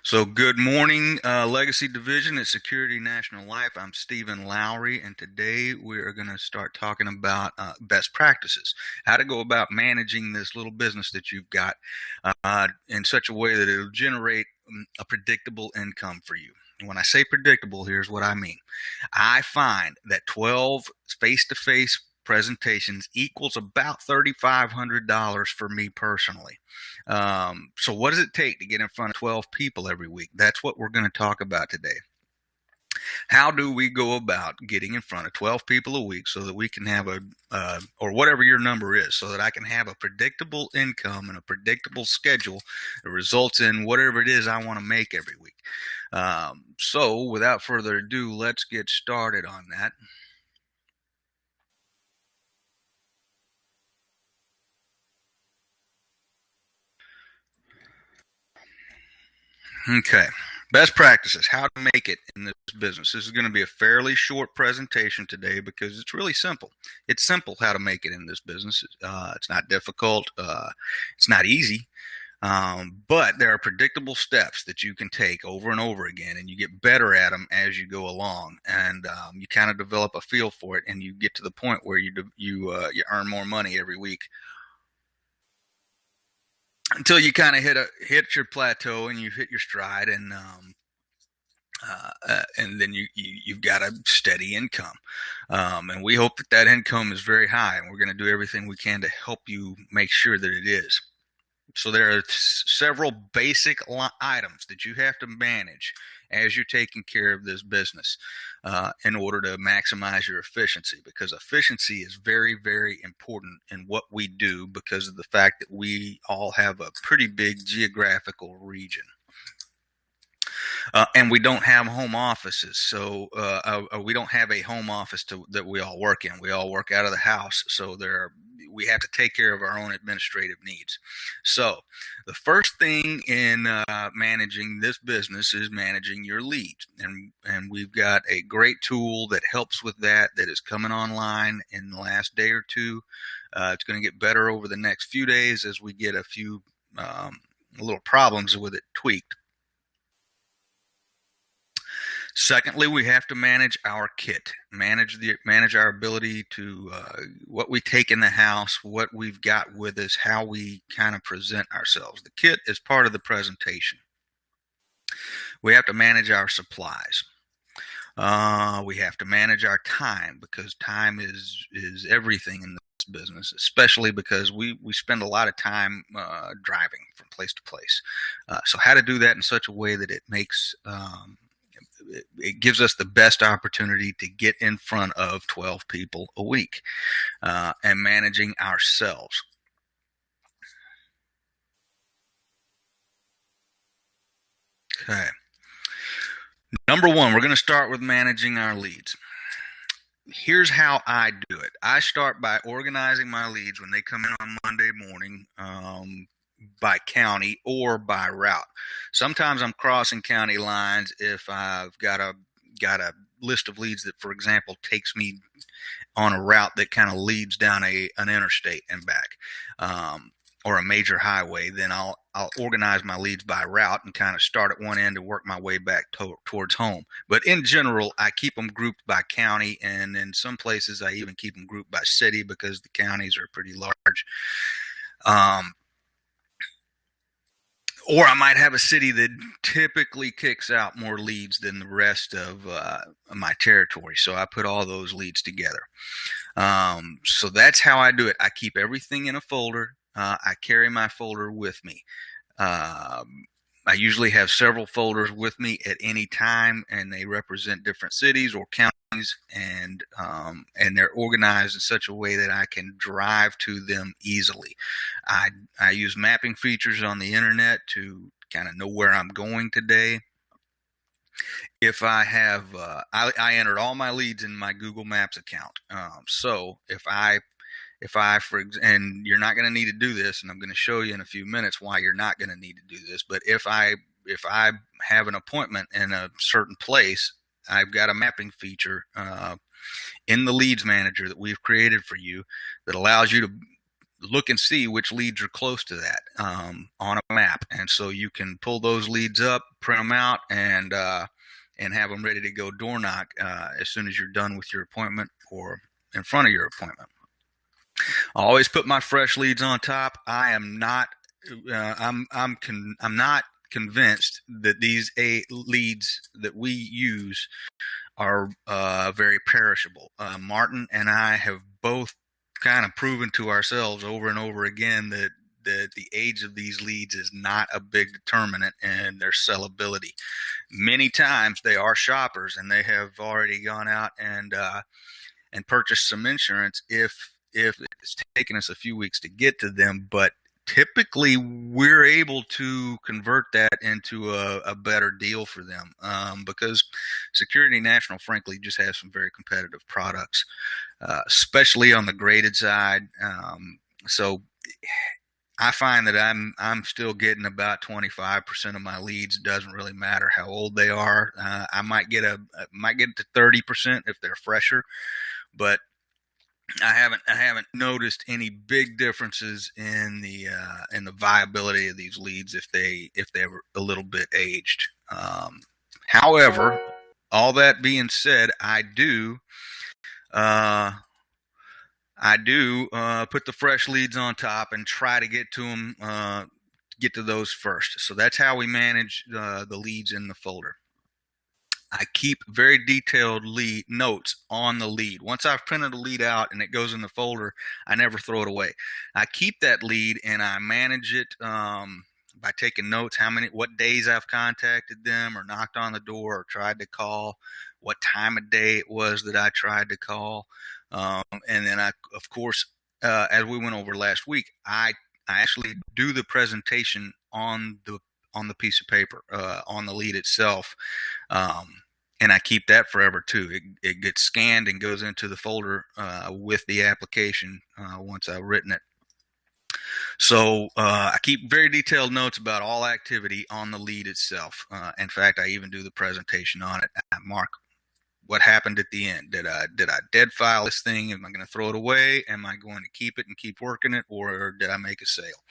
So, good morning, Legacy Division at Security National Life. I'm Stephen Lowry, and today we are going to start talking about best practices, how to go about managing this little business that you've got in such a way that it'll generate a predictable income for you. And when I say predictable, here's what I mean. I find that 12 face-to-face presentations equals about $3,500 for me personally. So what does it take to get in front of 12 people every week? That's what we're going to talk about today. How do we go about getting in front of 12 people a week so that we can have or whatever your number is, so that I can have a predictable income and a predictable schedule that results in whatever it is I want to make every week? So without further ado, let's get started on that. Okay. Best practices, how to make it in this business. This is going to be a fairly short presentation today because it's really simple. It's simple how to make it in this business. It's not difficult. It's not easy. But there are predictable steps that you can take over and over again, and you get better at them as you go along, and you kind of develop a feel for it, and you get to the point where you earn more money every week until you kind of hit your plateau and you hit your stride, and then you've got a steady income, and we hope that that income is very high, and we're going to do everything we can to help you make sure that it is. So there are several basic items that you have to manage as you're taking care of this business in order to maximize your efficiency, because efficiency is very, very important in what we do because of the fact that we all have a pretty big geographical region. And we don't have home offices, so we don't have a home office that we all work in. We all work out of the house, so we have to take care of our own administrative needs. So the first thing in managing this business is managing your leads, and we've got a great tool that helps with that is coming online in the last day or two. It's going to get better over the next few days as we get a few little problems with it tweaked. Secondly, we have to manage our kit, manage our ability to what we take in the house, what we've got with us, how we kind of present ourselves. The kit is part of the presentation. We have to manage our supplies. We have to manage our time, because time is everything in this business, especially because we spend a lot of time driving from place to place. So how to do that in such a way that it makes it gives us the best opportunity to get in front of 12 people a week, and managing ourselves. Okay. Number one, we're going to start with managing our leads. Here's how I do it. I start by organizing my leads when they come in on Monday morning, by county or by route. Sometimes I'm crossing county lines if I've got a list of leads that, for example, takes me on a route that kind of leads down an interstate and back, or a major highway. Then I'll organize my leads by route and kind of start at one end and work my way back towards home. But in general, I keep them grouped by county, and in some places I even keep them grouped by city because the counties are pretty large. Or I might have a city that typically kicks out more leads than the rest of my territory. So I put all those leads together. So that's how I do it. I keep everything in a folder. I carry my folder with me. I usually have several folders with me at any time, and they represent different cities or counties, and they're organized in such a way that I can drive to them easily. I use mapping features on the internet to kind of know where I'm going today. If I have, I entered all my leads in my Google Maps account. So and you're not going to need to do this, and I'm going to show you in a few minutes why you're not going to need to do this. But if I have an appointment in a certain place, I've got a mapping feature in the leads manager that we've created for you that allows you to look and see which leads are close to that on a map, and so you can pull those leads up, print them out, and have them ready to go door knock as soon as you're done with your appointment or in front of your appointment. I always put my fresh leads on top. I am not. I'm not convinced that these leads that we use are very perishable. Martin and I have both kind of proven to ourselves over and over again that the age of these leads is not a big determinant in their sellability. Many times they are shoppers and they have already gone out and purchased some insurance if it's taken us a few weeks to get to them, but typically we're able to convert that into a better deal for them because Security National, frankly, just has some very competitive products, especially on the graded side. So I find that I'm still getting about 25% of my leads. It doesn't really matter how old they are. I might get to 30% if they're fresher, but I haven't noticed any big differences in the viability of these leads if they were a little bit aged. However, all that being said, I do put the fresh leads on top and try to get to them, get to those first. So that's how we manage the leads in the folder. I keep very detailed lead notes on the lead. Once I've printed a lead out and it goes in the folder, I never throw it away. I keep that lead and I manage it by taking notes, what days I've contacted them or knocked on the door or tried to call, what time of day it was that I tried to call. And then I, of course, as we went over last week, I actually do the presentation on the piece of paper, on the lead itself. And I keep that forever too. It gets scanned and goes into the folder with the application once I've written it. So I keep very detailed notes about all activity on the lead itself. In fact, I even do the presentation on it. I mark what happened at the end. Did I dead file this thing? Am I going to throw it away? Am I going to keep it and keep working it, or did I make a sale?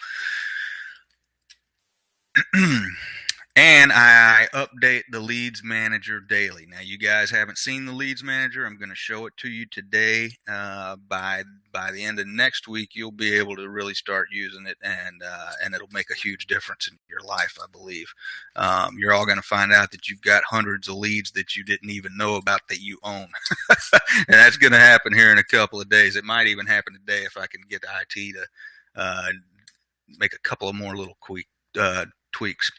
And I update the Leads Manager daily. Now, you guys haven't seen the Leads Manager. I'm going to show it to you today. By the end of next week, you'll be able to really start using it, and it'll make a huge difference in your life, I believe. You're all going to find out that you've got hundreds of leads that you didn't even know about that you own. And that's going to happen here in a couple of days. It might even happen today if I can get IT to make a couple of more little tweaks.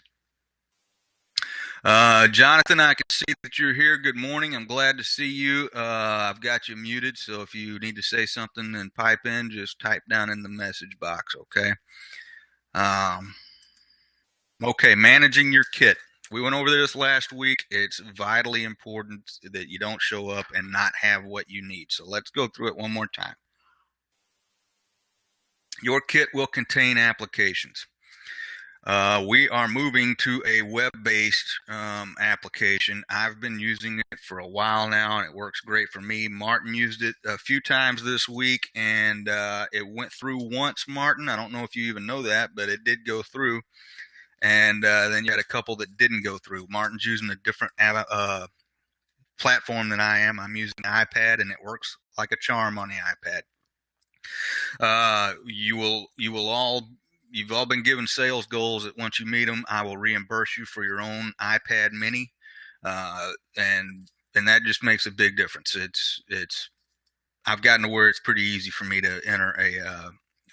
Jonathan, I can see that you're here. Good morning. I'm glad to see you. I've got you muted, so if you need to say something and pipe in, just type down in the message box, okay? Okay, managing your kit. We went over this last week. It's vitally important that you don't show up and not have what you need. So let's go through it one more time. Your kit will contain applications. We are moving to a web-based application. I've been using it for a while now, and it works great for me. Martin used it a few times this week, and it went through once, Martin. I don't know if you even know that, but it did go through. And then you had a couple that didn't go through. Martin's using a different platform than I am. I'm using an iPad, and it works like a charm on the iPad. You've all been given sales goals that once you meet them, I will reimburse you for your own iPad mini. And that just makes a big difference. I've gotten to where it's pretty easy for me to enter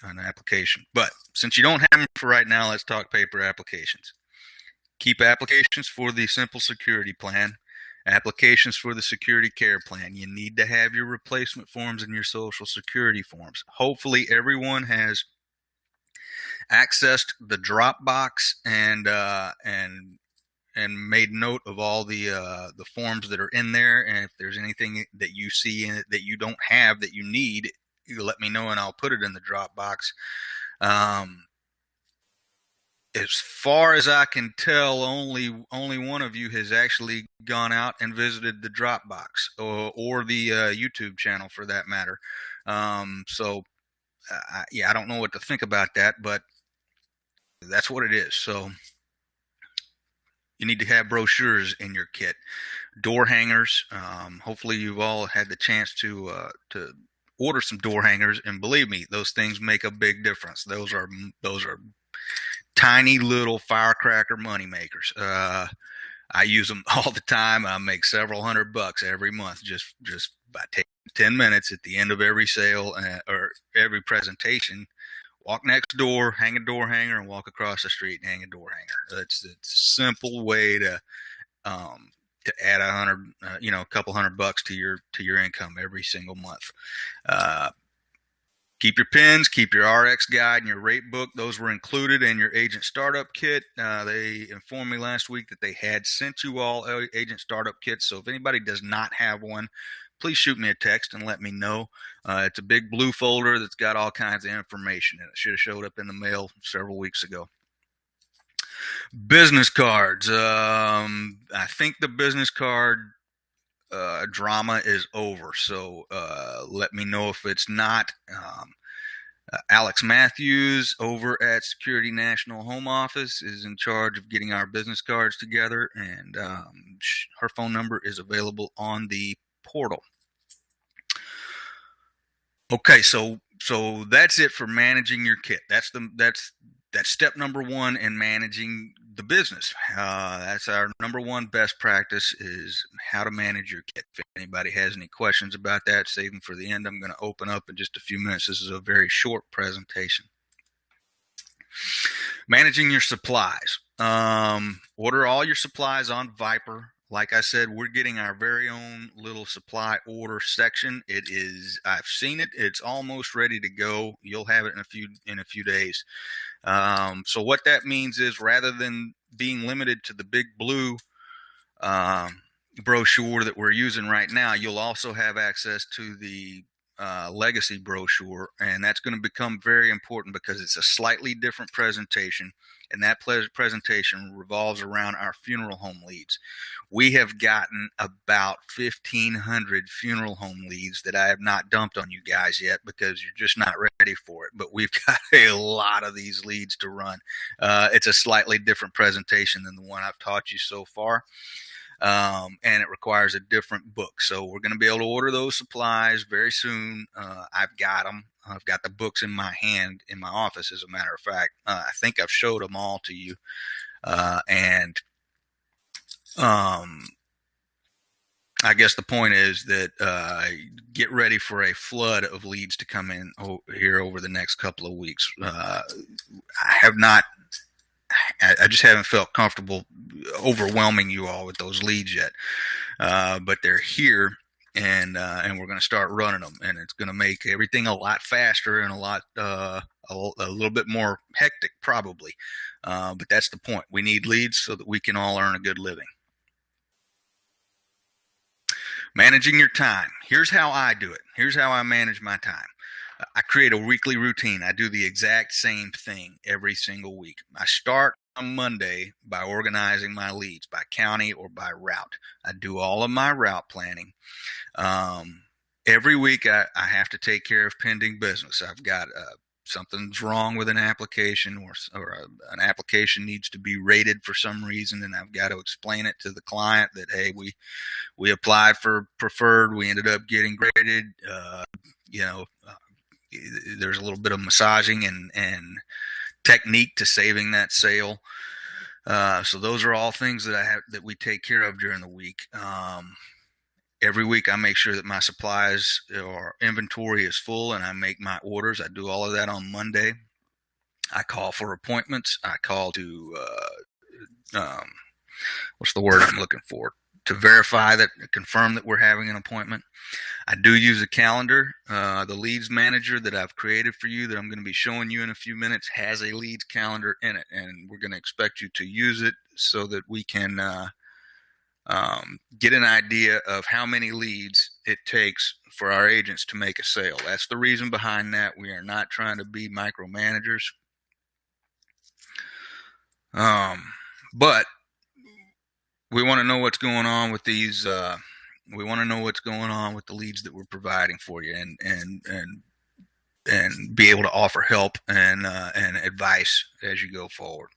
an application. But since you don't have them for right now, let's talk paper applications. Keep applications for the Simple Security Plan, applications for the Security Care Plan. You need to have your replacement forms and your Social Security forms. Hopefully everyone has accessed the Dropbox and made note of all the forms that are in there. And if there's anything that you see in it that you don't have that you need, you let me know and I'll put it in the Dropbox. As far as I can tell, only one of you has actually gone out and visited the Dropbox or the YouTube channel for that matter. So I don't know what to think about that, but that's what it is. So you need to have brochures in your kit, door hangers. Hopefully, you've all had the chance to order some door hangers, and believe me, those things make a big difference. Those are tiny little firecracker money makers. I use them all the time. I make several $100 every month just by taking 10 minutes at the end of every sale or every presentation. Walk next door, hang a door hanger, and walk across the street and hang a door hanger. It's a simple way to add a couple $100 to your income every single month. Keep your pins, keep your RX guide and your rate book. Those were included in your agent startup kit. They informed me last week that they had sent you all agent startup kits. So if anybody does not have one, please shoot me a text and let me know. It's a big blue folder that's got all kinds of information in it. Should have showed up in the mail several weeks ago. Business cards. I think the business card drama is over. So let me know if it's not. Alex Matthews over at Security National Home Office is in charge of getting our business cards together, and her phone number is available on the portal. Okay, so that's it for managing your kit. That's step number one in managing the business. That's our number one best practice, is how to manage your kit. If anybody has any questions about that, save them for the end. I'm going to open up in just a few minutes. This is a very short presentation. Managing your supplies. Order all your supplies on Viper. Like I said, we're getting our very own little supply order section. I've seen it. It's almost ready to go. You'll have it in a few days. So what that means is, rather than being limited to the big blue brochure that we're using right now, you'll also have access to the legacy brochure, and that's going to become very important because it's a slightly different presentation, and that presentation revolves around our funeral home leads. We have gotten about 1,500 funeral home leads that I have not dumped on you guys yet because you're just not ready for it, but we've got a lot of these leads to run. It's a slightly different presentation than the one I've taught you so far. And it requires a different book. So we're going to be able to order those supplies very soon. I've got them. I've got the books in my hand in my office, as a matter of fact. I think I've showed them all to you. I guess the point is that get ready for a flood of leads to come in here over the next couple of weeks. I just haven't felt comfortable overwhelming you all with those leads yet, but they're here, and we're going to start running them, and it's going to make everything a lot faster and a little bit more hectic, probably. But that's the point. We need leads so that we can all earn a good living. Managing your time. Here's how I do it. Here's how I manage my time. I create a weekly routine. I do the exact same thing every single week. I start on Monday by organizing my leads by county or by route. I do all of my route planning. Every week I have to take care of pending business. I've got something's wrong with an application, or an application needs to be rated for some reason, and I've got to explain it to the client that, hey, we applied for preferred, we ended up getting graded. There's a little bit of massaging and technique to saving that sale. So those are all things that we take care of during the week. Every week I make sure that my supplies or inventory is full, and I make my orders. I do all of that on Monday. I call for appointments. I call to, what's the word I'm looking for? To confirm that we're having an appointment. I do use a calendar. The leads manager that I've created for you, that I'm going to be showing you in a few minutes, has a leads calendar in it, and we're going to expect you to use it so that we can get an idea of how many leads it takes for our agents to make a sale. That's the reason behind that. We are not trying to be micromanagers. But we want to know what's going on with these. We want to know what's going on with the leads that we're providing for you, and and be able to offer help and advice as you go forward.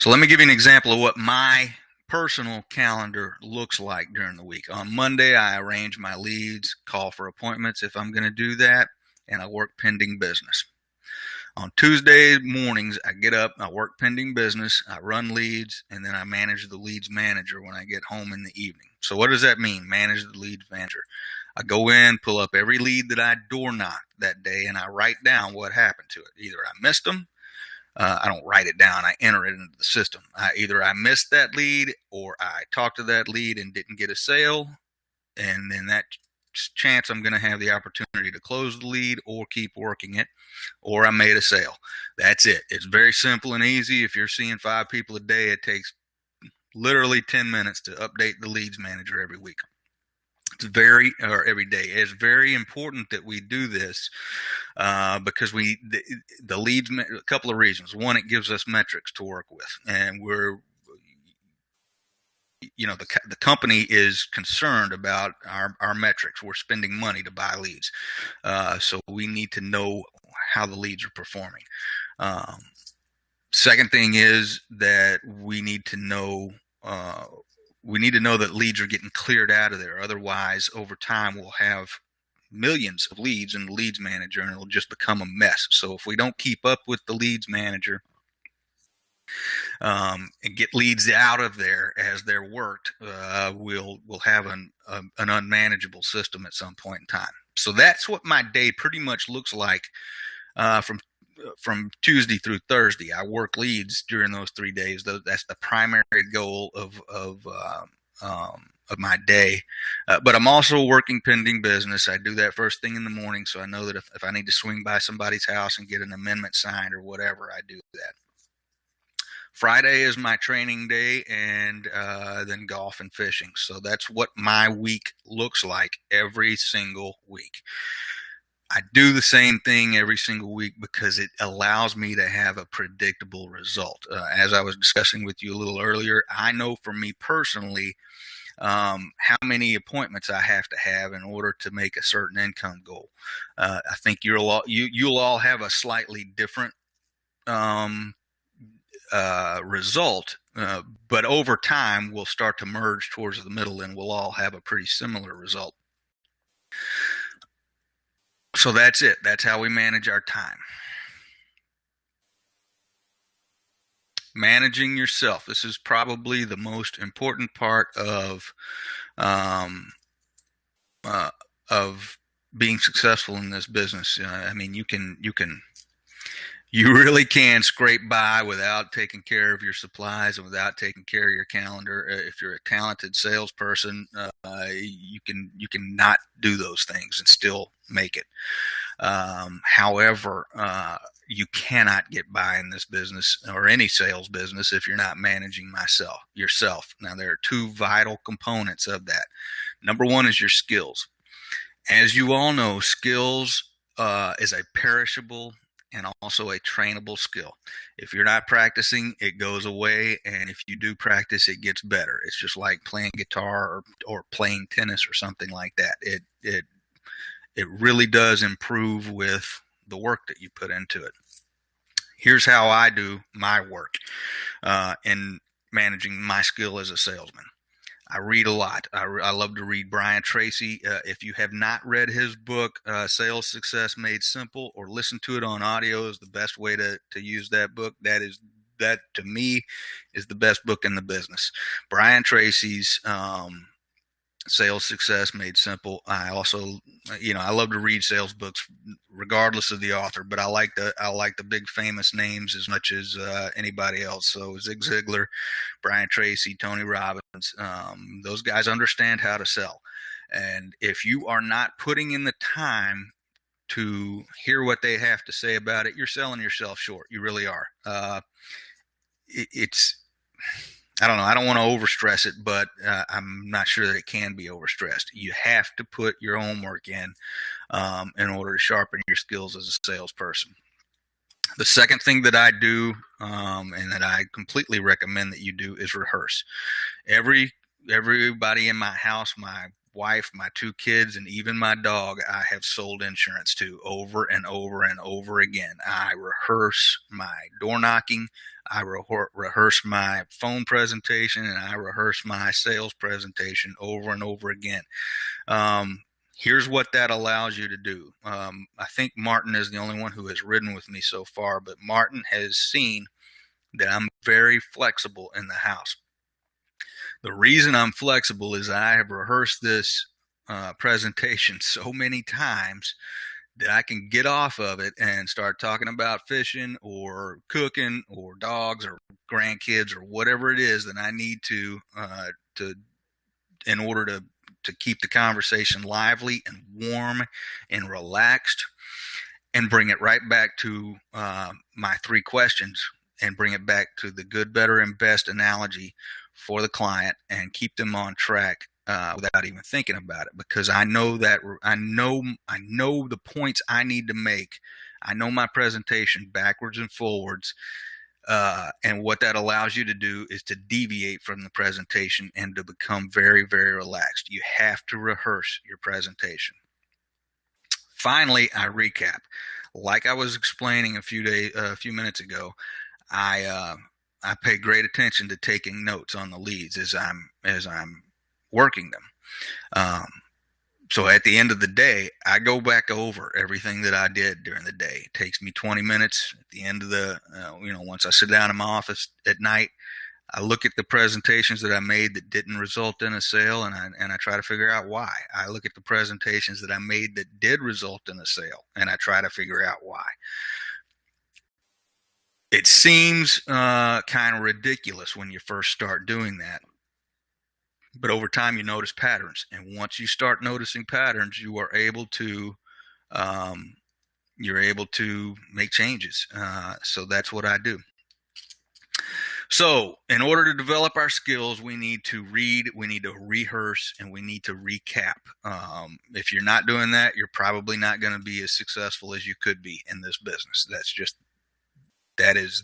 So let me give you an example of what my personal calendar looks like during the week. On Monday, I arrange my leads, call for appointments if I'm going to do that, and I work pending business. On Tuesday mornings, I get up, I work pending business, I run leads, and then I manage the leads manager when I get home in the evening. So what does that mean, manage the leads manager? I go in, pull up every lead that I door knocked that day, and I write down what happened to it. Either I missed them, I don't write it down, I enter it into the system. Either I missed that lead, or I talked to that lead and didn't get a sale, and then that chance I'm going to have the opportunity to close the lead or keep working it, or I made a sale. That's it. It's very simple and easy. If you're seeing 5 people a day, it takes literally 10 minutes to update the leads manager every week. Or every day. It's very important that we do this because the leads, a couple of reasons. One, it gives us metrics to work with, and the company is concerned about our metrics. We're spending money to buy leads. So we need to know how the leads are performing. Second thing is that we need to know that leads are getting cleared out of there. Otherwise, over time, we'll have millions of leads in the leads manager, and it'll just become a mess. So if we don't keep up with the leads manager, and get leads out of there as they're worked, we'll have an unmanageable system at some point in time. So that's what my day pretty much looks like from Tuesday through Thursday. I work leads during those 3 days. That's the primary goal of my day. But I'm also working pending business. I do that first thing in the morning, so I know that if I need to swing by somebody's house and get an amendment signed or whatever, I do that. Friday is my training day, and then golf and fishing. So that's what my week looks like every single week. I do the same thing every single week because it allows me to have a predictable result. As I was discussing with you a little earlier, I know for me personally how many appointments I have to have in order to make a certain income goal. I think you'll all have a slightly different result, but over time we'll start to merge towards the middle, and we'll all have a pretty similar result. So that's it. That's how we manage our time. Managing yourself. This is probably the most important part of being successful in this business. I mean, you really can scrape by without taking care of your supplies and without taking care of your calendar. If you're a talented salesperson, you can not do those things and still make it. However, you cannot get by in this business or any sales business if you're not managing yourself. Now, there are 2 vital components of that. Number 1 is your skills. As you all know, skills is a perishable and also a trainable skill. If you're not practicing, it goes away, and if you do practice, it gets better. It's just like playing guitar or playing tennis or something like that. It really does improve with the work that you put into it. Here's how I do my work in managing my skill as a salesman. I read a lot. I love to read Brian Tracy. If you have not read his book, Sales Success Made Simple, or listen to it on audio, is the best way to use that book. That to me is the best book in the business. Brian Tracy's Sales Success Made Simple. I also, I love to read sales books regardless of the author, but I like the big famous names as much as anybody else. So Zig Ziglar, Brian Tracy, Tony Robbins, those guys understand how to sell. And if you are not putting in the time to hear what they have to say about it, you're selling yourself short. You really are. I don't know. I don't want to overstress it, but I'm not sure that it can be overstressed. You have to put your homework in order to sharpen your skills as a salesperson. The second thing that I do, and that I completely recommend that you do, is rehearse. Everybody in my house, my wife, my 2 kids, and even my dog I have sold insurance to over and over and over again. I rehearse my door knocking, I rehearse my phone presentation, and I rehearse my sales presentation over and over again. Here's what that allows you to do. I think Martin is the only one who has ridden with me so far, but Martin has seen that I'm very flexible in the house. The reason I'm flexible is I have rehearsed this presentation so many times that I can get off of it and start talking about fishing or cooking or dogs or grandkids or whatever it is that I need to in order to keep the conversation lively and warm and relaxed, and bring it right back to my 3 questions, and bring it back to the good, better, and best analogy for the client, and keep them on track without even thinking about it, because I know the points I need to make. I know my presentation backwards and forwards, and what that allows you to do is to deviate from the presentation and to become very, very relaxed. You have to rehearse your presentation. Finally, I recap. Like I was explaining a few minutes ago, I pay great attention to taking notes on the leads as I'm working them. So at the end of the day, I go back over everything that I did during the day. It takes me 20 minutes. At the end of once I sit down in my office at night, I look at the presentations that I made that didn't result in a sale, and I try to figure out why. I look at the presentations that I made that did result in a sale, and I try to figure out why. It seems kind of ridiculous when you first start doing that, but over time you notice patterns, and once you start noticing patterns, you are able to make changes. So that's what I do. So in order to develop our skills, we need to read, we need to rehearse, and we need to recap. If you're not doing that, you're probably not going to be as successful as you could be in this business. That is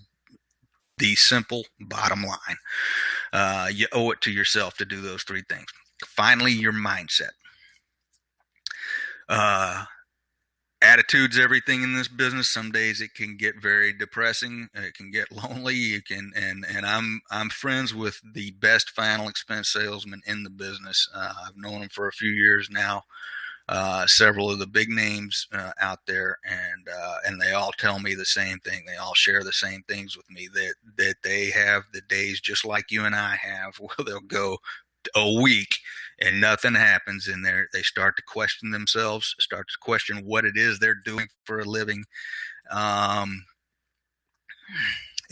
the simple bottom line. You owe it to yourself to do those 3 things. Finally, your mindset. Attitude's everything in this business. Some days it can get very depressing. It can get lonely. And I'm friends with the best final expense salesman in the business. I've known them for a few years now. Several of the big names out there, and they all tell me the same thing. They all share the same things with me, that they have the days just like you and I have, where they'll go a week and nothing happens in there. They start to question themselves, start to question what it is they're doing for a living. And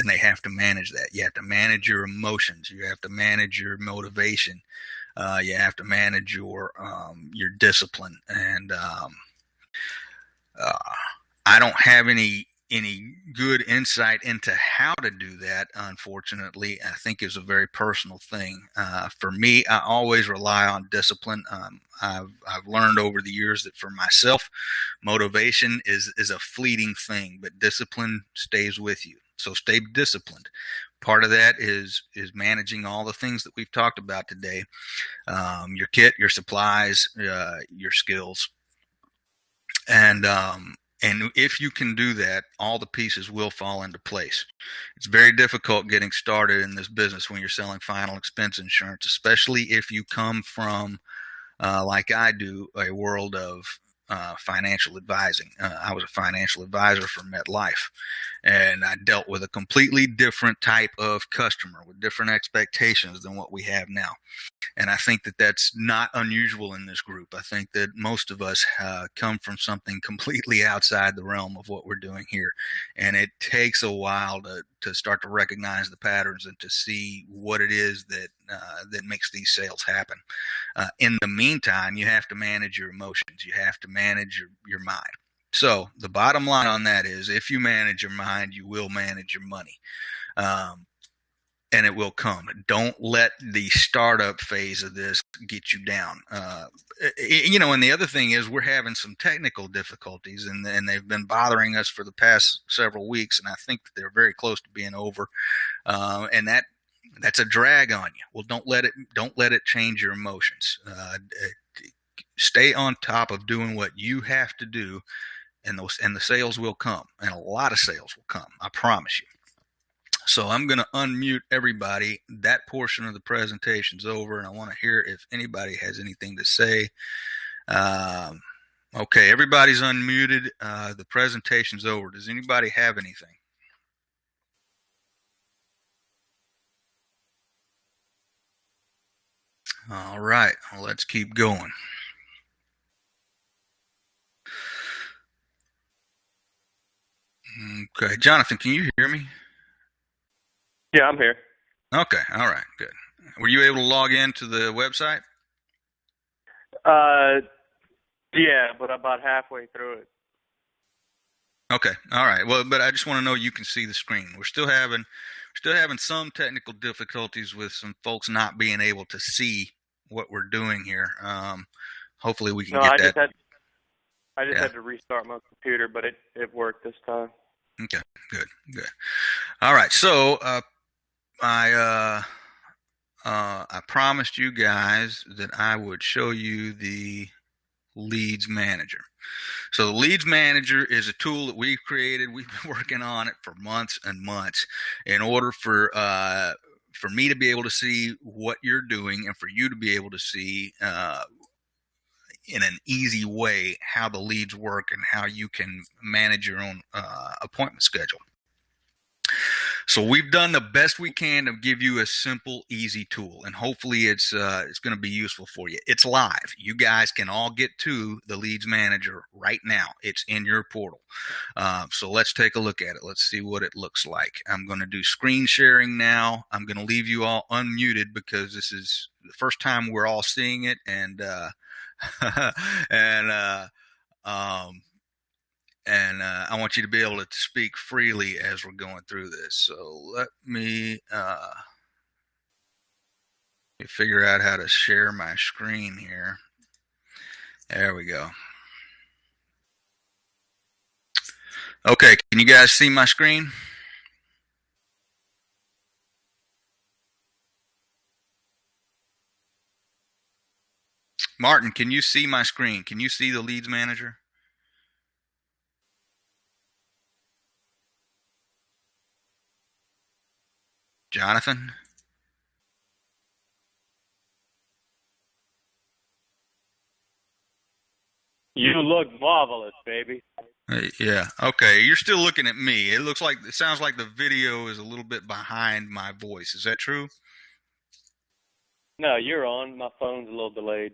they have to manage that. You have to manage your emotions. You have to manage your motivation. You have to manage your discipline. And I don't have any good insight into how to do that, unfortunately. I think it's a very personal thing. For me, I always rely on discipline. I've learned over the years that for myself, motivation is a fleeting thing, but discipline stays with you. So stay disciplined. Part of that is managing all the things that we've talked about today. Your kit, your supplies, your skills. And if you can do that, all the pieces will fall into place. It's very difficult getting started in this business when you're selling final expense insurance, especially if you come from, like I do, a world of financial advising. I was a financial advisor for MetLife, and I dealt with a completely different type of customer with different expectations than what we have now. And I think that that's not unusual in this group. I think that most of us come from something completely outside the realm of what we're doing here. And it takes a while to start to recognize the patterns and to see what it is that makes these sales happen. In the meantime, you have to manage your emotions. You have to manage your mind. So the bottom line on that is, if you manage your mind, you will manage your money. And it will come. Don't let the startup phase of this get you down. And the other thing is, we're having some technical difficulties, and they've been bothering us for the past several weeks, and I think that they're very close to being over. And that's a drag on you. Well, don't let it change your emotions. stay on top of doing what you have to do, and the sales will come, and a lot of sales will come. I promise you. So I'm going to unmute everybody. That portion of the presentation's over, and I want to hear if anybody has anything to say. Okay, everybody's unmuted. The presentation's over. Does anybody have anything? All right, well, let's keep going. Okay, Jonathan, can you hear me? Yeah, I'm here. Okay, all right, good. Were you able to log into the website? Yeah, but about halfway through it. Okay, all right. Well, but I just want to know you can see the screen. We're still having some technical difficulties with some folks not being able to see what we're doing here. Hopefully we can get that. I just had to restart my computer, but it worked this time. Okay, good. All right, so I promised you guys that I would show you the Leads Manager. So the Leads Manager is a tool that we've created. We've been working on it for months and months in order for me to be able to see what you're doing, and for you to be able to see in an easy way how the leads work and how you can manage your own appointment schedule. So we've done the best we can to give you a simple, easy tool, and hopefully it's going to be useful for you. It's live. You guys can all get to the Leads Manager right now. It's in your portal. So let's take a look at it. Let's see what it looks like. I'm going to do screen sharing now. I'm going to leave you all unmuted because this is the first time we're all seeing it, and I want you to be able to speak freely as we're going through this. So let me figure out how to share my screen here. There we go. Okay, can you guys see my screen? Martin, can you see my screen? Can you see the Leads Manager? Jonathan? You look marvelous, baby. Yeah. Okay. You're still looking at me. It sounds like the video is a little bit behind my voice. Is that true? No, you're on. My phone's a little delayed.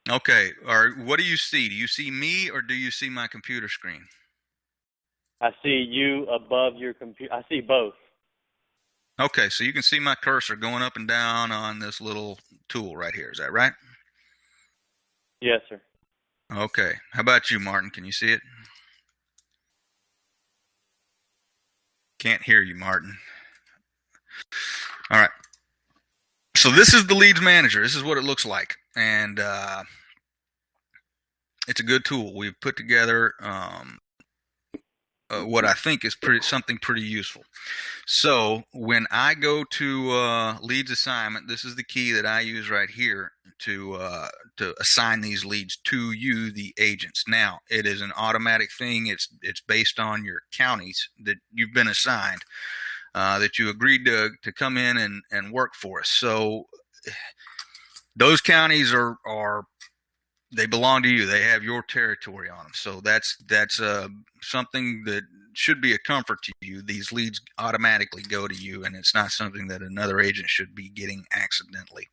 Okay. Or what do you see? Do you see me, or do you see my computer screen? I see you above your computer. I see both. Okay. So you can see my cursor going up and down on this little tool right here. Is that right? Yes, sir. Okay. How about you, Martin? Can you see it? Can't hear you, Martin. All right. So this is the Leads Manager. This is what it looks like. And it's a good tool. We've put together what I think is something pretty useful. So when I go to leads assignment, this is the key that I use right here to assign these leads to you, the agents. Now, it is an automatic thing. It's based on your counties that you've been assigned, that you agreed to come in and work for us. So those counties they belong to you. They have your territory on them. So that's something that should be a comfort to you. These leads automatically go to you, and it's not something that another agent should be getting accidentally.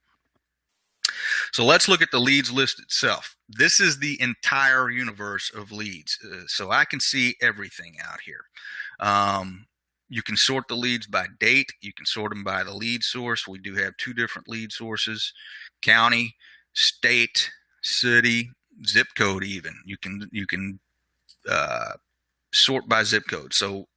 So let's look at the leads list itself. This is the entire universe of leads. So I can see everything out here. You can sort the leads by date. You can sort them by the lead source. We do have two different lead sources: county, state, city, zip code. Even you can sort by zip code. So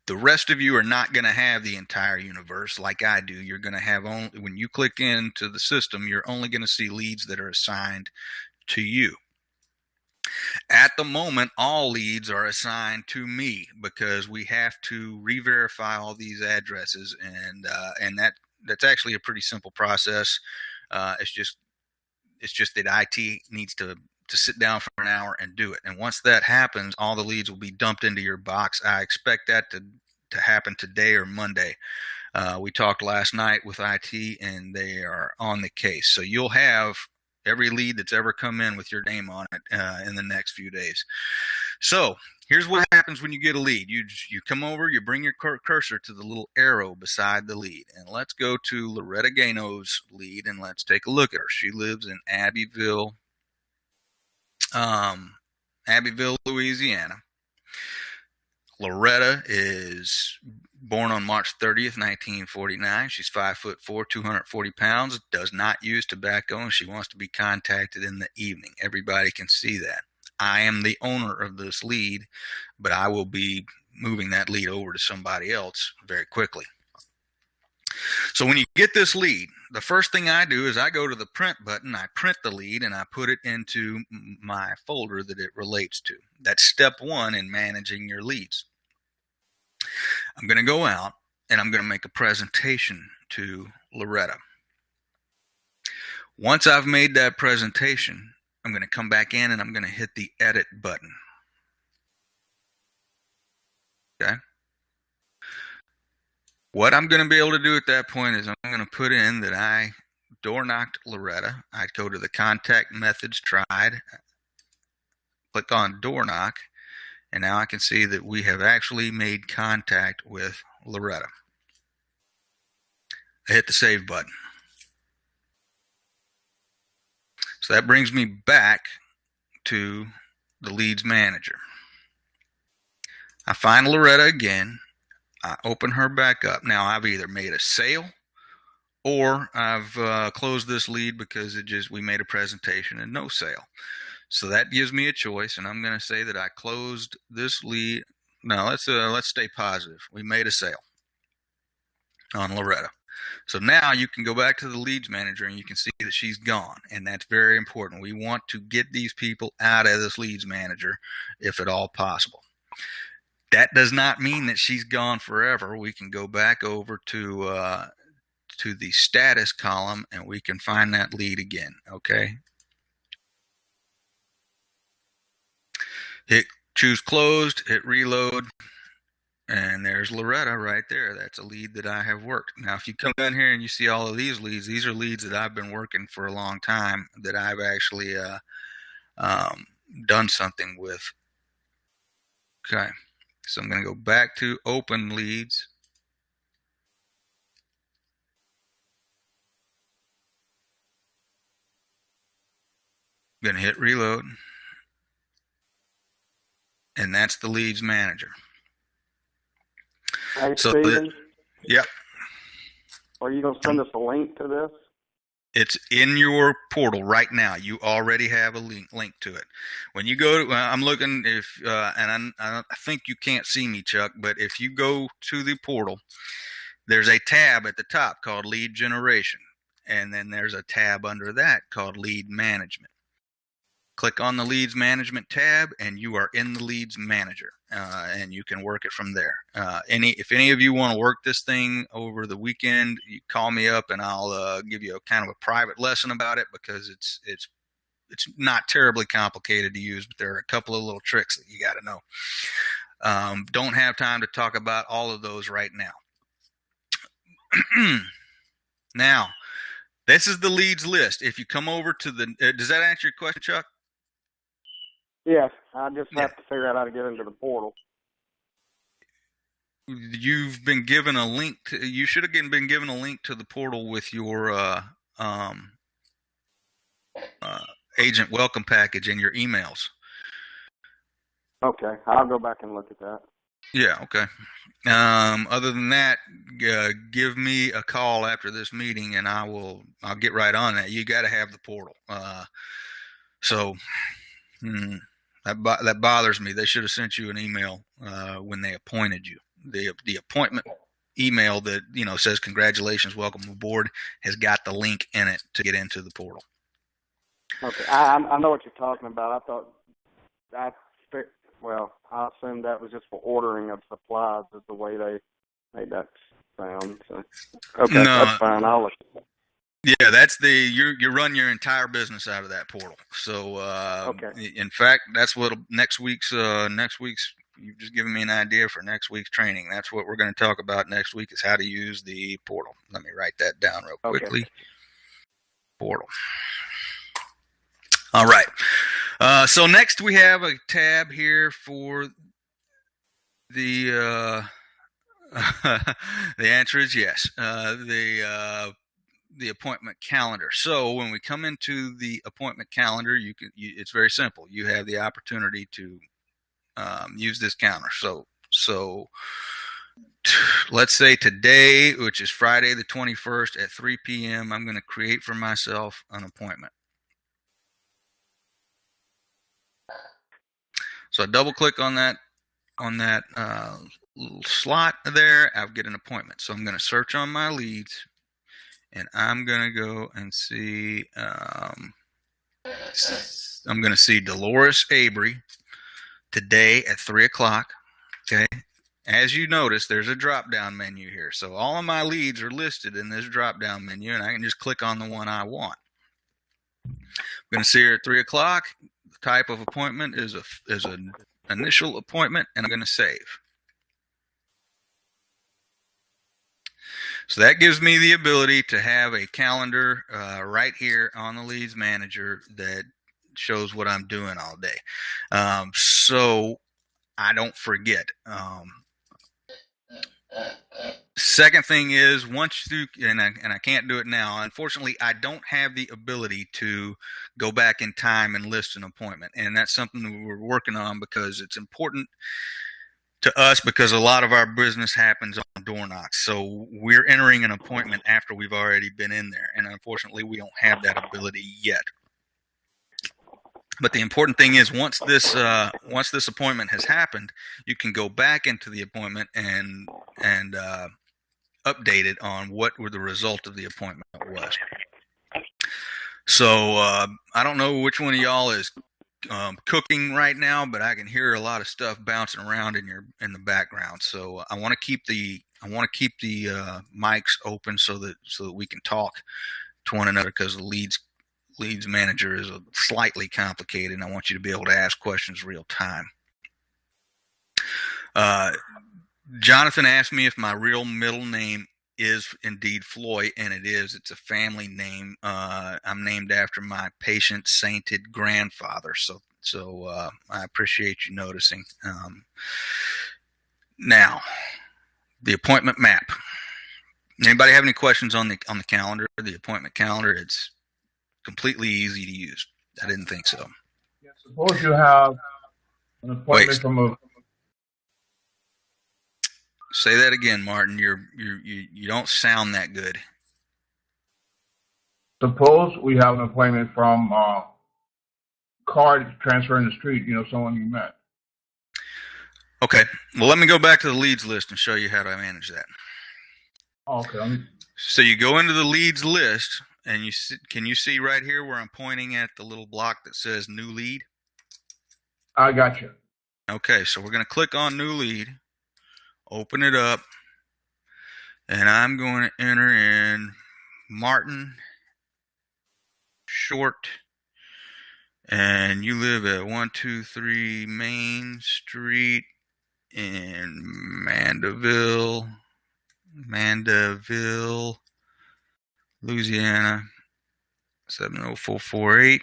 the rest of you are not going to have the entire universe like I do. You're going to have only, when you click into the system, you're only going to see leads that are assigned to you. At the moment, all leads are assigned to me because we have to re-verify all these addresses, and that's actually a pretty simple process. It's just It's just that IT needs to sit down for an hour and do it. And once that happens, all the leads will be dumped into your box. I expect that to happen today or Monday. We talked last night with IT, and they are on the case. So you'll have every lead that's ever come in with your name on it in the next few days. So here's what happens when you get a lead. You come over, you bring your cursor to the little arrow beside the lead. And let's go to Loretta Gano's lead, and let's take a look at her. She lives in Abbeville, Louisiana. Loretta is born on March 30th, 1949. She's 5'4", 240 pounds, does not use tobacco, and she wants to be contacted in the evening. Everybody can see that. I am the owner of this lead, but I will be moving that lead over to somebody else very quickly. So when you get this lead, the first thing I do is I go to the print button, I print the lead, and I put it into my folder that it relates to. That's step one in managing your leads. I'm going to go out and I'm going to make a presentation to Loretta. Once I've made that presentation, I'm going to come back in and I'm going to hit the edit button. Okay. What I'm going to be able to do at that point is I'm going to put in that I door knocked Loretta. I go to the contact methods tried, click on door knock, and now I can see that we have actually made contact with Loretta. I hit the save button. So that brings me back to the leads manager. I find Loretta again. I open her back up. Now I've either made a sale or I've closed this lead because we made a presentation and no sale. So that gives me a choice, and I'm going to say that I closed this lead. Now let's stay positive. We made a sale on Loretta. So now you can go back to the leads manager and you can see that she's gone, and that's very important. We want to get these people out of this leads manager if at all possible. That does not mean that she's gone forever. We can go back over to the status column and we can find that lead again. Okay. Hit choose closed, hit reload, and there's Loretta right there. That's a lead that I have worked. Now, if you come down here and you see all of these leads, these are leads that I've been working for a long time that I've actually done something with. Okay, so I'm going to go back to open leads. I'm going to hit reload. And that's the leads manager. Hey, so Steven? Yep. Are you going to send us a link to this? It's in your portal right now. You already have a link to it. When you go to, I'm looking and I think you can't see me, Chuck, but if you go to the portal, there's a tab at the top called lead generation. And then there's a tab under that called lead management. Click on the leads management tab and you are in the leads manager, and you can work it from there. If any of you want to work this thing over the weekend, you call me up and I'll give you a kind of a private lesson about it, because it's not terribly complicated to use, but there are a couple of little tricks that you got to know. Don't have time to talk about all of those right now. Now, this is the leads list. If you come over to the, does that answer your question, Chuck? Yes, I just have to figure out how to get into the portal. You've been given a link you should have been given a link to the portal with your agent welcome package in your emails. Okay, I'll go back and look at that. Yeah, okay. Other than that, give me a call after this meeting and I'll get right on that. You got to have the portal. That bothers me. They should have sent you an email when they appointed you. The appointment email that says congratulations, welcome aboard, has got the link in it to get into the portal. Okay, I know what you're talking about. I assumed that was just for ordering of supplies, is the way they made that sound. So, okay, no, that's fine. I'll look. Yeah, that's you run your entire business out of that portal. So Okay. in fact, that's what next week's you've just given me an idea for next week's training. That's what we're going to talk about next week is how to use the portal. Let me write that down real Okay. quickly. Portal. All right. So next we have a tab here for the the answer is yes. The appointment calendar. So when we come into the appointment calendar, it's very simple. You have the opportunity to use this calendar. So let's say today, which is Friday the 21st at 3 p.m., I'm going to create for myself an appointment. So I double click on that little slot there. I'll get an appointment. So I'm going to search on my leads, and I'm going to go and see. I'm going to see Dolores Avery today at 3 o'clock. Okay. As you notice, there's a drop-down menu here. So all of my leads are listed in this drop-down menu, and I can just click on the one I want. I'm going to see her at 3 o'clock. The type of appointment is an initial appointment, and I'm going to save. So that gives me the ability to have a calendar right here on the Leads Manager that shows what I'm doing all day. So I don't forget. Second thing is once you and I can't do it now. Unfortunately, I don't have the ability to go back in time and list an appointment, and that's something that we're working on because it's important to us because a lot of our business happens on door knocks. So we're entering an appointment after we've already been in there, and unfortunately, we don't have that ability yet. But the important thing is once this appointment has happened, you can go back into the appointment and update it on what the result of the appointment was. So I don't know which one of y'all is cooking right now, but I can hear a lot of stuff bouncing around in the background. So I want to keep the mics open so that we can talk to one another because the Leads Manager is slightly complicated, and I want you to be able to ask questions real time. Jonathan asked me if my real middle name is indeed Floyd, and it is. It's a family name. I'm named after my patient-sainted grandfather, so I appreciate you noticing. Now, the appointment map. Anybody have any questions on the calendar, the appointment calendar? It's completely easy to use. I didn't think so. Yeah, suppose you have an appointment from a. Say that again, Martin. You don't sound that good. Suppose we have an appointment from card transfer in the street. Someone you met. Okay. Well, let me go back to the leads list and show you how to manage that. Okay. So you go into the leads list, and can you see right here where I'm pointing at the little block that says new lead? I got you. Okay, so we're going to click on new lead, open it up, and I'm going to enter in Martin Short, and you live at 123 Main Street in Mandeville, Louisiana, 70448.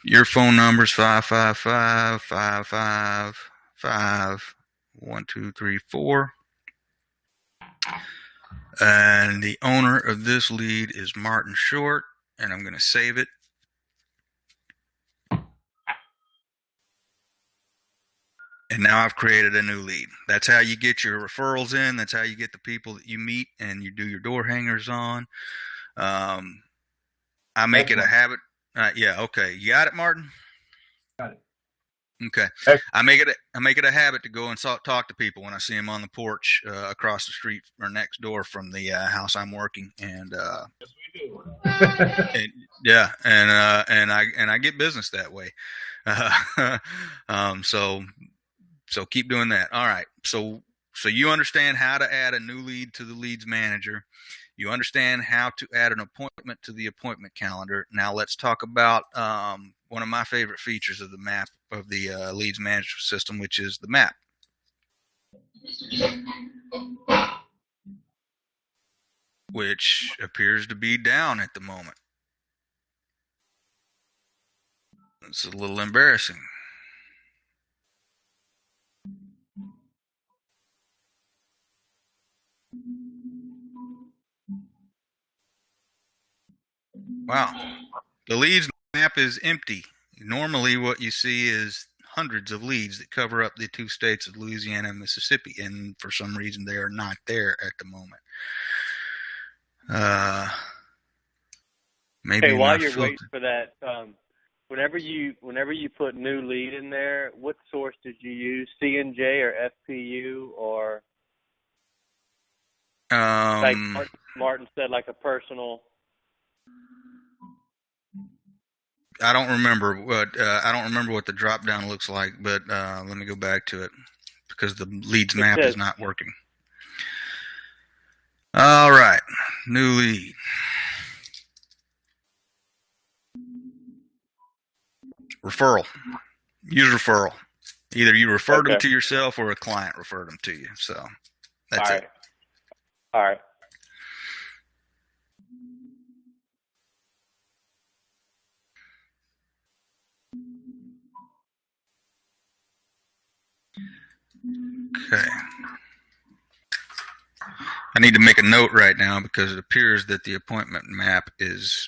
Your phone number is 555-555-1234. And the owner of this lead is Martin Short, and I'm going to save it. And now I've created a new lead. That's how you get your referrals in. That's how you get the people that you meet and you do your door hangers on. I make it a habit. Yeah, okay. You got it, Martin? Got it. Okay. I make it a habit to go and talk to people when I see them on the porch across the street or next door from the house I'm working. And yes, we do. and I get business that way. So keep doing that. All right. So So you understand how to add a new lead to the leads manager. You understand how to add an appointment to the appointment calendar. Now let's talk about one of my favorite features of the map of the leads management system, which is the map, which appears to be down at the moment. It's a little embarrassing. Wow. The leads map is empty. Normally what you see is hundreds of leads that cover up the two states of Louisiana and Mississippi, and for some reason they are not there at the moment. Maybe Hey, while you're waiting for that, whenever you put new lead in there, what source did you use? CNJ or FPU or like Martin said, like a personal? I don't remember what the drop down looks like, but let me go back to it because the leads map is not working. All right, new lead. Referral. Use referral. Either you referred them to yourself or a client referred them to you. So that's it. All right. Okay. I need to make a note right now because it appears that the appointment map is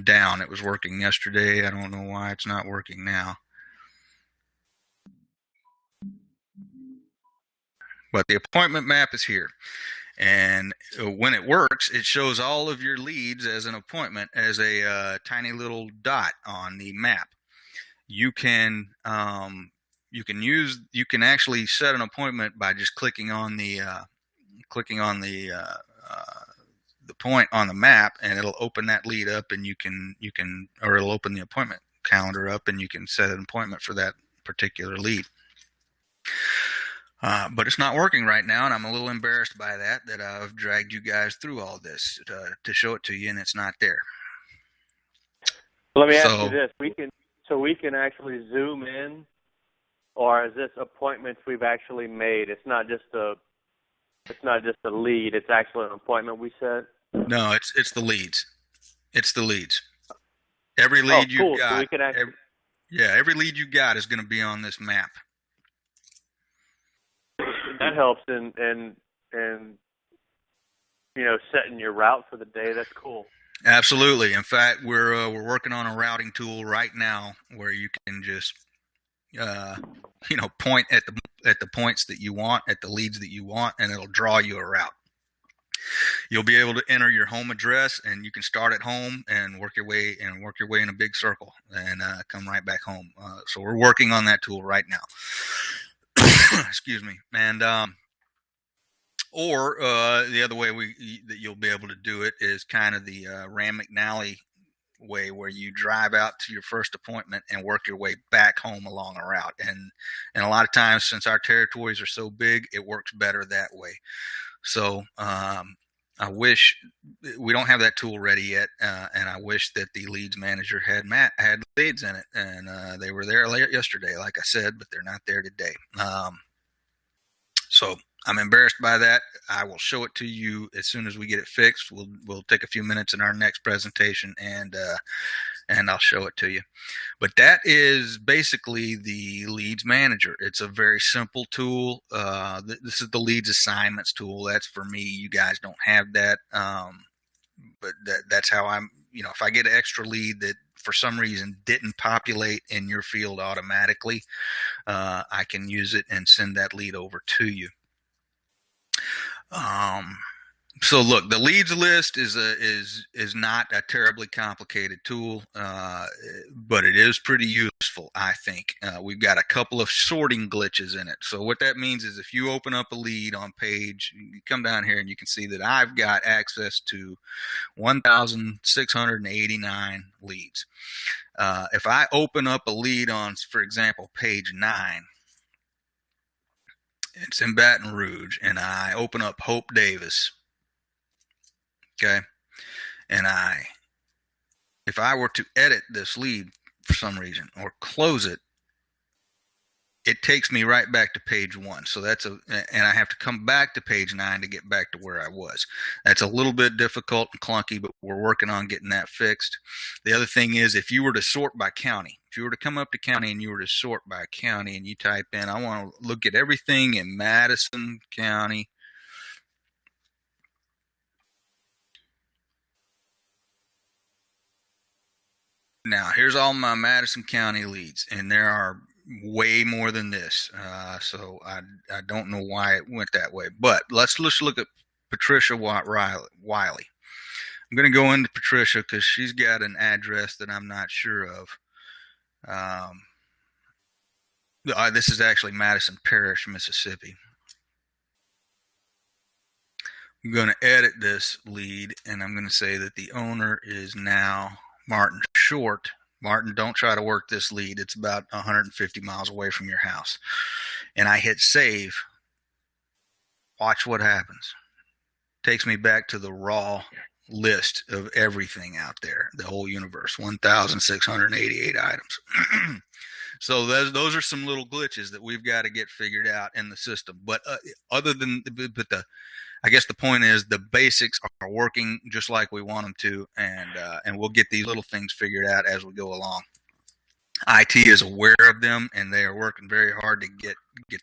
down. It was working yesterday. I don't know why it's not working now. But the appointment map is here. And when it works, it shows all of your leads as an appointment as a tiny little dot on the map. You can actually set an appointment by just clicking on the point on the map, and it'll open that lead up, and it'll open the appointment calendar up, and you can set an appointment for that particular lead. But it's not working right now, and I'm a little embarrassed by that I've dragged you guys through all this to show it to you, and it's not there. Let me ask you this: we can actually zoom in, or is this appointments we've actually made? It's not just a lead; it's actually an appointment we set. No, it's the leads. It's the leads. Every lead you've got. So we can actually... every lead you got is going to be on this map. That helps in setting your route for the day. That's cool. Absolutely. In fact, we're working on a routing tool right now where you can just point at the points that you want, at the leads that you want, and it'll draw you a route. You'll be able to enter your home address, and you can start at home and work your way in a big circle and come right back home. So we're working on that tool right now. Excuse me. And or the other way that you'll be able to do it is kind of the Rand McNally way, where you drive out to your first appointment and work your way back home along a route. And a lot of times, since our territories are so big, it works better that way. So I wish we don't have that tool ready yet, and I wish that the leads manager had leads in it, and they were there yesterday, like I said, but they're not there today. So I'm embarrassed by that. I will show it to you as soon as we get it fixed. We'll take a few minutes in our next presentation, and I'll show it to you. But that is basically the leads manager. It's a very simple tool. This is the leads assignments tool. That's for me. You guys don't have that. But that's how I'm, if I get an extra lead that for some reason didn't populate in your field automatically, I can use it and send that lead over to you. So look, the leads list is not a terribly complicated tool, but it is pretty useful, I think. We've got a couple of sorting glitches in it. So what that means is if you open up a lead on page, you come down here and you can see that I've got access to 1,689 leads. If I open up a lead on, for example, page 9, It's in Baton Rouge, and I open up Hope Davis. Okay. And if I were to edit this lead for some reason or close it, it takes me right back to page 1. So and I have to come back to page 9 to get back to where I was. That's a little bit difficult and clunky, but we're working on getting that fixed. The other thing is, if you were to sort by county, if you were to come up to county and you were to sort by county and you type in, I want to look at everything in Madison County. Now, here's all my Madison County leads, and there are way more than this. So I don't know why it went that way. But let's look at Patricia Wiley. I'm going to go into Patricia because she's got an address that I'm not sure of. This is actually Madison Parish, Mississippi. I'm going to edit this lead, and I'm going to say that the owner is now Martin Short. Martin, don't try to work this lead. It's about 150 miles away from your house. And I hit save. Watch what happens. Takes me back to the raw list of everything out there, the whole universe, 1,688 items. So those are some little glitches that we've got to get figured out in the system. But I guess the point is the basics are working just like we want them to, and we'll get these little things figured out as we go along. IT is aware of them, and they are working very hard to get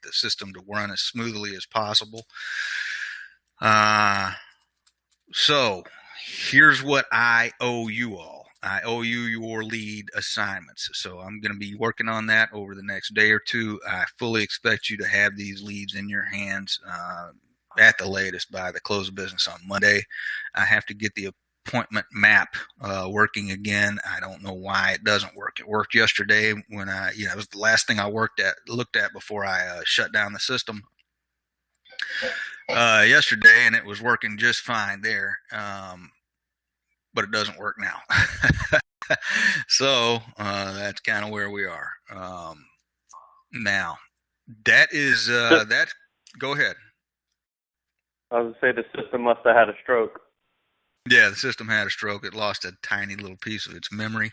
the system to run as smoothly as possible. So here's what I owe you all. I owe you your lead assignments. So I'm going to be working on that over the next day or two. I fully expect you to have these leads in your hands at the latest by the close of business on Monday. I have to get the appointment map working again. I don't know why it doesn't work. It worked yesterday when it was the last thing I looked at before I shut down the system yesterday, and it was working just fine there. But it doesn't work now. So that's kind of where we are. Now, that is that. Go ahead. I was going to say the system must have had a stroke. Yeah, the system had a stroke. It lost a tiny little piece of its memory.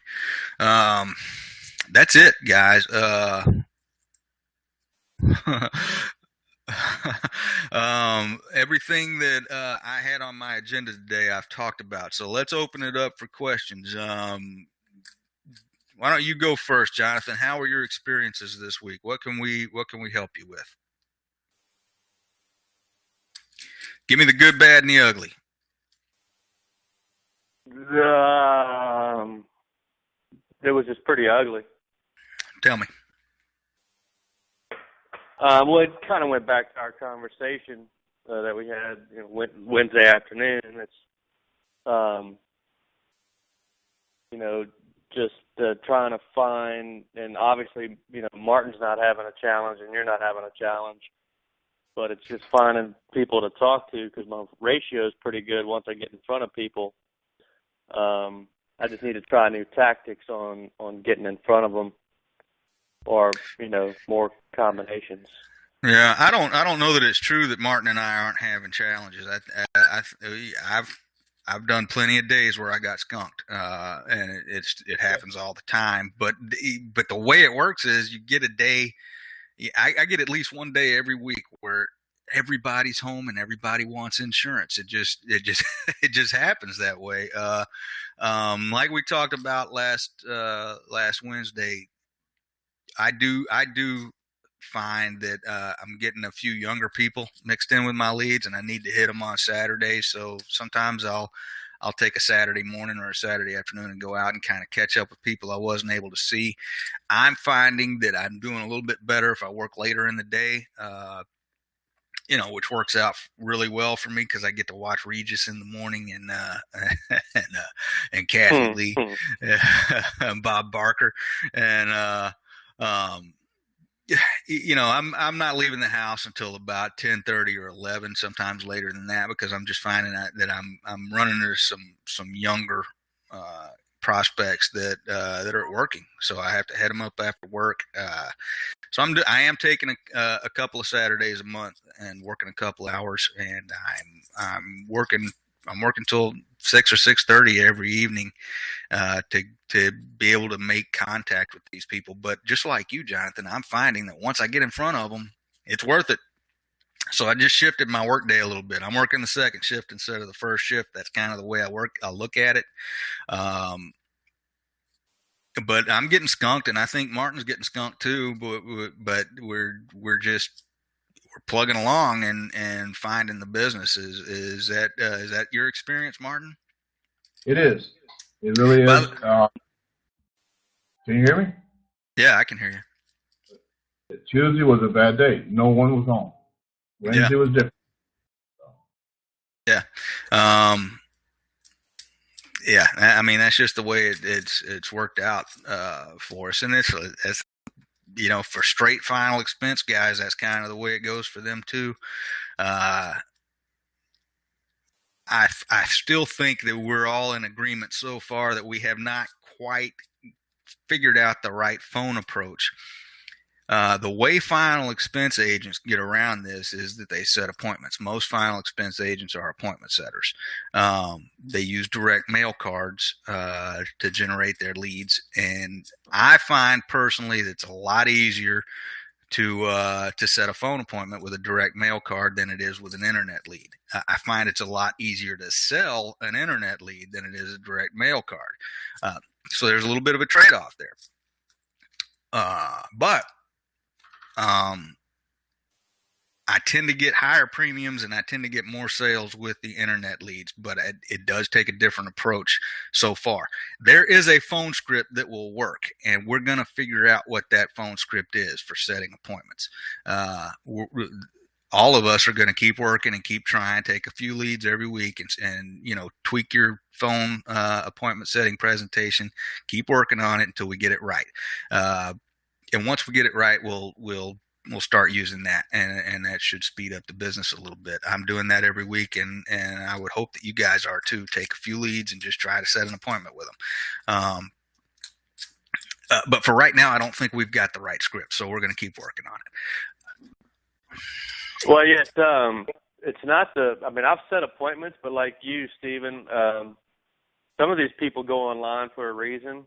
That's it, guys. Everything that I had on my agenda today, I've talked about. So let's open it up for questions. Why don't you go first, Jonathan? How were your experiences this week? What can we help you with? Give me the good, bad, and the ugly. It was just pretty ugly. Tell me. Well, it kind of went back to our conversation that we had Wednesday afternoon. It's, just trying to find, and obviously, Martin's not having a challenge and you're not having a challenge, but it's just finding people to talk to because my ratio is pretty good once I get in front of people. I just need to try new tactics on getting in front of them, or more combinations. Yeah, I don't know that it's true that Martin and I aren't having challenges. I've done plenty of days where I got skunked, and it happens all the time. But the way it works is you get a day. I get at least one day every week where everybody's home and everybody wants insurance. It just happens that way. Like we talked about last Wednesday, I do find that I'm getting a few younger people mixed in with my leads, and I need to hit them on Saturday. So sometimes I'll take a Saturday morning or a Saturday afternoon and go out and kind of catch up with people I wasn't able to see. I'm finding that I'm doing a little bit better if I work later in the day, which works out really well for me because I get to watch Regis in the morning and Kathy Lee and Bob Barker. And, I'm not leaving the house until about 10:30 or 11, sometimes later than that, because I'm just finding that I'm running into some younger prospects that are working. So I have to head them up after work. So I am taking a couple of Saturdays a month and working a couple hours, and I'm working till 6 or 6:30 every evening to be able to make contact with these people. But just like you, Jonathan, I'm finding that once I get in front of them, it's worth it. So I just shifted my work day a little bit. I'm working the second shift instead of the first shift. That's kind of the way I look at it. But I'm getting skunked, and I think Martin's getting skunked too. But we're plugging along and finding the business. Is that your experience, Martin? It is. It really is. Can you hear me? Yeah, I can hear you. Tuesday was a bad day. No one was home. Wednesday was different. Yeah. Yeah. I mean, that's just the way it's worked out for us, and it's for straight final expense guys, that's kind of the way it goes for them too. I still think that we're all in agreement so far that we have not quite figured out the right phone approach. The way final expense agents get around this is that they set appointments. Most final expense agents are appointment setters. They use direct mail cards to generate their leads, and I find personally that it's a lot easier to set a phone appointment with a direct mail card than it is with an internet lead. I find it's a lot easier to sell an internet lead than it is a direct mail card. So there's a little bit of a trade-off there. But I tend to get higher premiums and I tend to get more sales with the internet leads, but it does take a different approach so far. There is a phone script that will work, and we're going to figure out what that phone script is for setting appointments. All of us are going to keep working and keep trying, take a few leads every week and tweak your phone appointment setting presentation, keep working on it until we get it right. And once we get it right, we'll start using that, and that should speed up the business a little bit. I'm doing that every week, and I would hope that you guys are too. Take a few leads and just try to set an appointment with them. But for right now, I don't think we've got the right script, so we're going to keep working on it. Well, yeah, it's not I've set appointments, but like you, Stephen, some of these people go online for a reason.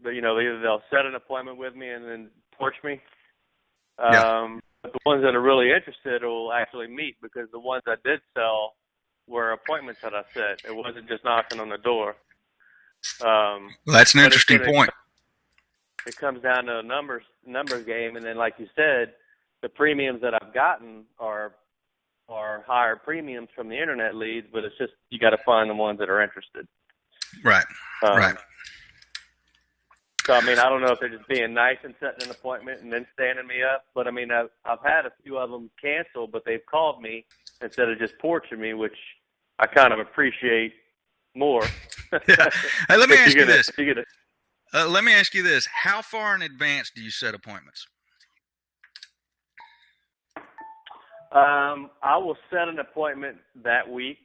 But, either they'll set an appointment with me and then torch me. But the ones that are really interested will actually meet, because the ones I did sell were appointments that I set. It wasn't just knocking on the door. Well, that's an interesting point. It comes down to a numbers game, and then, like you said, the premiums that I've gotten are higher premiums from the internet leads, but it's just you got to find the ones that are interested. Right. Right. So, I don't know if they're just being nice and setting an appointment and then standing me up. But, I've had a few of them cancel, but they've called me instead of just porching me, which I kind of appreciate more. Hey, let me ask you this. Let me ask you this. How far in advance do you set appointments? I will set an appointment that week.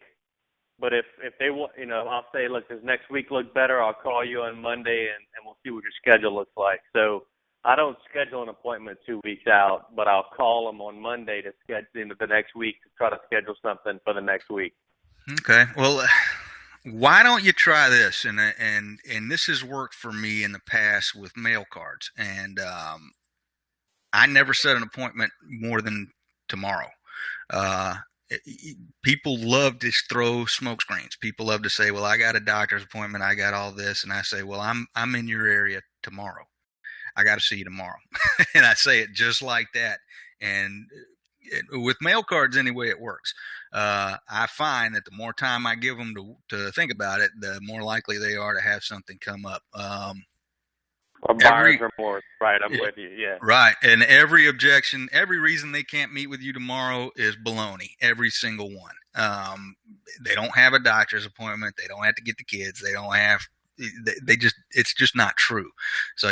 But if they want, I'll say, look, does next week look better? I'll call you on Monday and we'll see what your schedule looks like. So I don't schedule an appointment 2 weeks out, but I'll call them on Monday to schedule into the next week to try to schedule something for the next week. Okay. Well, why don't you try this? And this has worked for me in the past with mail cards. And I never set an appointment more than tomorrow. People love to throw smoke screens. People love to say, well, I got a doctor's appointment. I got all this. And I say, well, I'm in your area tomorrow. I got to see you tomorrow. And I say it just like that. And with mail cards, anyway, it works. I find that the more time I give them to think about it, the more likely they are to have something come up. Buyer's remorse, right? I'm with you, yeah. Right, and every objection, every reason they can't meet with you tomorrow is baloney. Every single one. They don't have a doctor's appointment. They don't have to get the kids. They don't have. It's just not true. So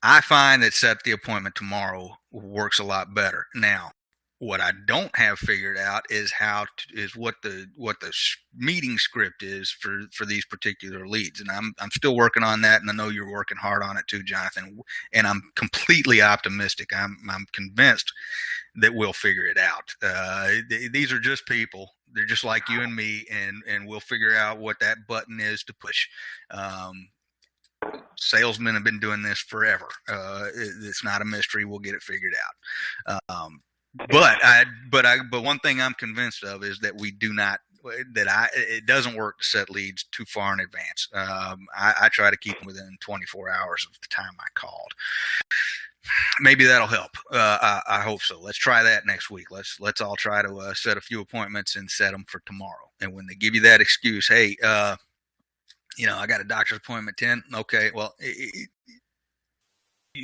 I find that set the appointment tomorrow works a lot better. Now, What I don't have figured out is what the meeting script is for these particular leads, and I'm still working on that, and I know you're working hard on it too, Jonathan. And I'm completely optimistic. I'm convinced that we'll figure it out. These are just people. They're just like you and me, and we'll figure out what that button is to push. Salesmen have been doing this forever. It's not a mystery. We'll get it figured out. But one thing I'm convinced of is that it doesn't work to set leads too far in advance. I try to keep them within 24 hours of the time I called. Maybe that'll help. I hope so. Let's try that next week. Let's all try to set a few appointments and set them for tomorrow. And when they give you that excuse, hey, I got a doctor's appointment 10. Okay, well,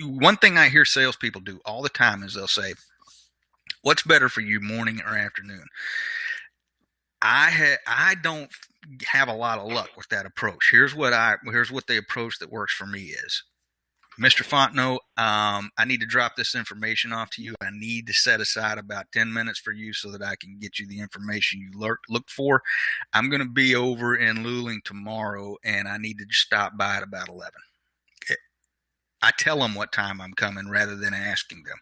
one thing I hear salespeople do all the time is they'll say, "What's better for you, morning or afternoon?" I don't have a lot of luck with that approach. Here's what the approach that works for me is. Mr. Fontenot, I need to drop this information off to you. I need to set aside about 10 minutes for you so that I can get you the information you look for. I'm going to be over in Luling tomorrow, and I need to stop by at about 11. I tell them what time I'm coming rather than asking them.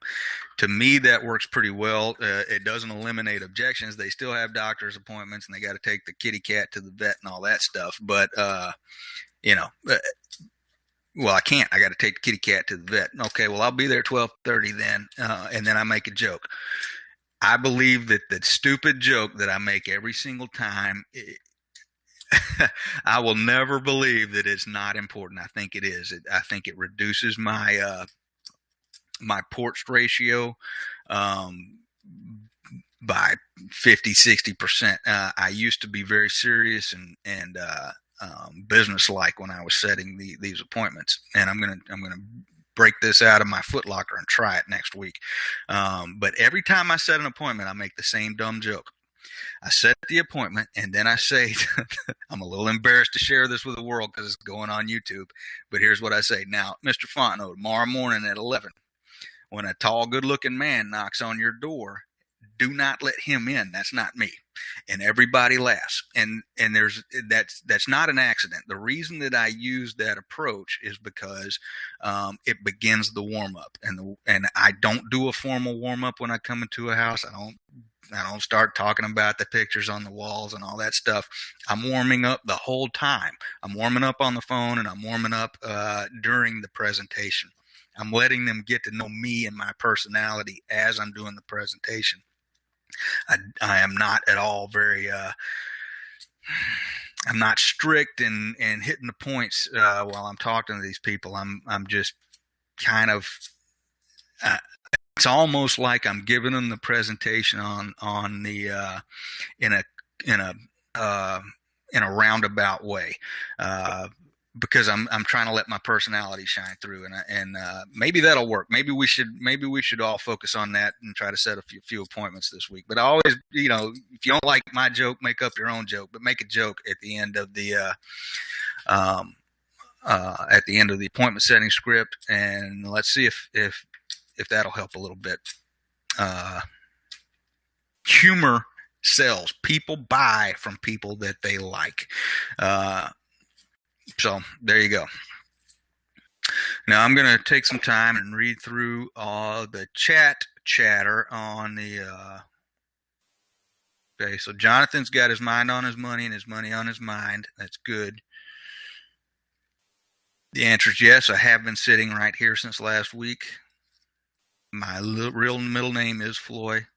To me, that works pretty well. It doesn't eliminate objections. They still have doctor's appointments, and they got to take the kitty cat to the vet and all that stuff. But, well, I can't. I got to take the kitty cat to the vet. Okay, well, I'll be there at 12:30 then, and then I make a joke. I believe that the stupid joke that I make every single time, I will never believe that it's not important. I think it is. I think it reduces my my porch ratio by 50-60%. I used to be very serious and business-like when I was setting these appointments, and I'm gonna break this out of my Foot Locker and try it next week. But every time I set an appointment, I make the same dumb joke. I set the appointment, and then I say, I'm a little embarrassed to share this with the world because it's going on YouTube, but here's what I say. Now, Mr. Fontenot, tomorrow morning at 11, when a tall, good-looking man knocks on your door, do not let him in. That's not me. And everybody laughs. And that's not an accident. The reason that I use that approach is because it begins the warm up. And I don't do a formal warm up when I come into a house. I don't start talking about the pictures on the walls and all that stuff. I'm warming up the whole time. I'm warming up on the phone, and I'm warming up during the presentation. I'm letting them get to know me and my personality as I'm doing the presentation. I am not at all very, I'm not strict and hitting the points while I'm talking to these people. I'm just kind of, it's almost like I'm giving them the presentation on the, in a roundabout way. Because I'm trying to let my personality shine through, and maybe that'll work. Maybe we should all focus on that and try to set a few appointments this week. But I always, if you don't like my joke, make up your own joke. But make a joke at the end of the appointment setting script, and let's see if that'll help a little bit. Humor sells. People buy from people that they like. So there you go. Now I'm going to take some time and read through the chatter on the. Okay, so Jonathan's got his mind on his money and his money on his mind. That's good. The answer is yes. I have been sitting right here since last week. My real middle name is Floyd.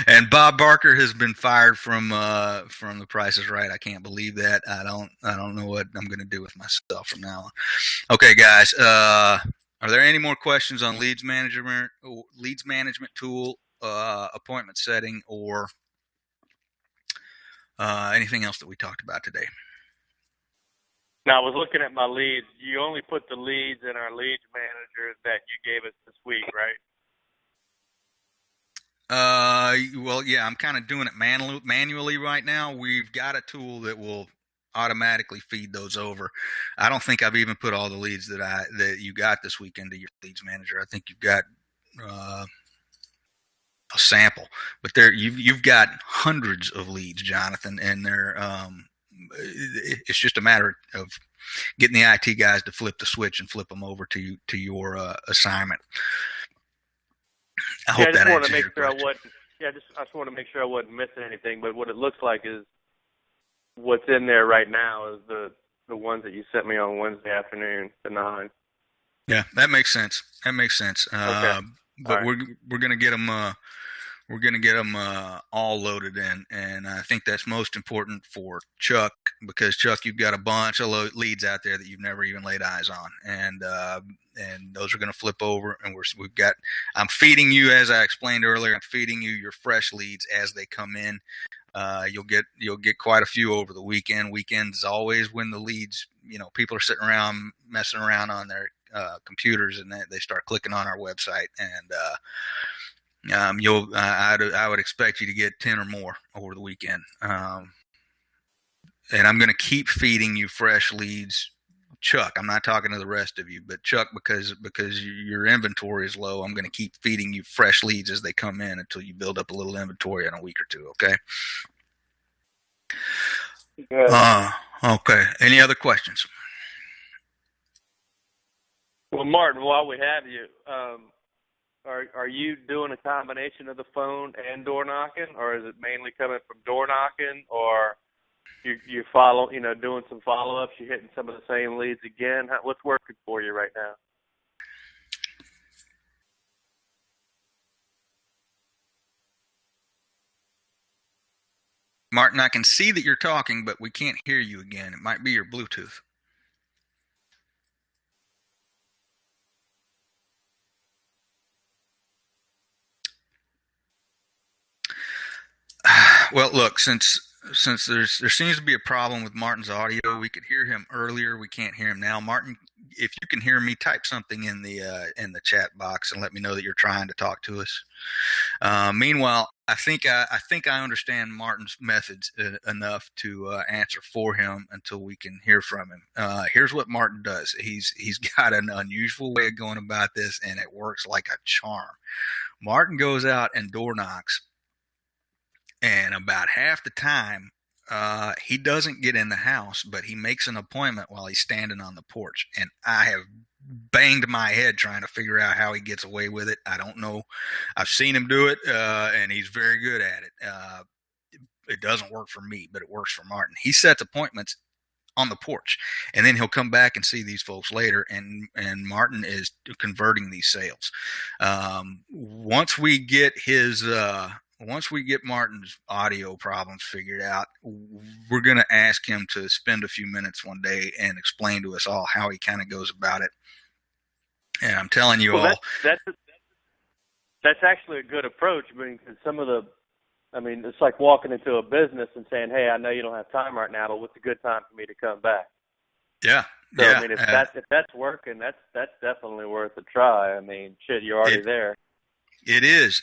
And Bob Barker has been fired from The Price is Right. I can't believe that. I don't know what I'm going to do with myself from now on. Okay, guys. Are there any more questions on leads management tool, appointment setting, or anything else that we talked about today? Now, I was looking at my leads. You only put the leads in our leads manager that you gave us this week, right? Well, yeah, I'm kind of doing it manually right now. We've got a tool that will automatically feed those over. I don't think I've even put all the leads that you got this weekend to your leads manager. I think you've got a sample, but you've got hundreds of leads, Jonathan, and it's just a matter of getting the IT guys to flip the switch and flip them over to your assignment. I hope that answers your question. I just want to make sure I wasn't missing anything. But what it looks like is what's in there right now is the ones that you sent me on Wednesday afternoon, the 9. Yeah, that makes sense. Okay. But right. we're gonna get them. We're going to get them all loaded in, and I think that's most important for Chuck, because Chuck, you've got a bunch of leads out there that you've never even laid eyes on, and those are going to flip over. And I'm feeding you, as I explained earlier, I'm feeding you your fresh leads as they come in. You'll get quite a few over the weekend. Weekends is always when the leads, people are sitting around messing around on their computers, and they start clicking on our website, and I would expect you to get 10 or more over the weekend. And I'm going to keep feeding you fresh leads, Chuck. I'm not talking to the rest of you, but Chuck, because your inventory is low, I'm going to keep feeding you fresh leads as they come in until you build up a little inventory in a week or two. Okay. Good. Okay. Any other questions? Well, Martin, while we have you, Are you doing a combination of the phone and door knocking, or is it mainly coming from door knocking, or you follow, doing some follow-ups, you're hitting some of the same leads again? What's working for you right now? Martin, I can see that you're talking, but we can't hear you again. It might be your Bluetooth. Well, look, since there seems to be a problem with Martin's audio, we could hear him earlier. We can't hear him now. Martin, if you can hear me, type something in the chat box and let me know that you're trying to talk to us. Meanwhile, I think I understand Martin's methods enough to answer for him until we can hear from him. Here's what Martin does. He's got an unusual way of going about this, and it works like a charm. Martin goes out and door knocks. And about half the time, he doesn't get in the house, but he makes an appointment while he's standing on the porch. And I have banged my head trying to figure out how he gets away with it. I don't know. I've seen him do it, and he's very good at it. It doesn't work for me, but it works for Martin. He sets appointments on the porch, and then he'll come back and see these folks later, and Martin is converting these sales. Once we get Martin's audio problems figured out, we're going to ask him to spend a few minutes one day and explain to us all how he kind of goes about it. And I'm telling you all, that's actually a good approach. It's like walking into a business and saying, "Hey, I know you don't have time right now, but what's a good time for me to come back?" Yeah. So, yeah. If that's working, that's definitely worth a try. You're already there. It is,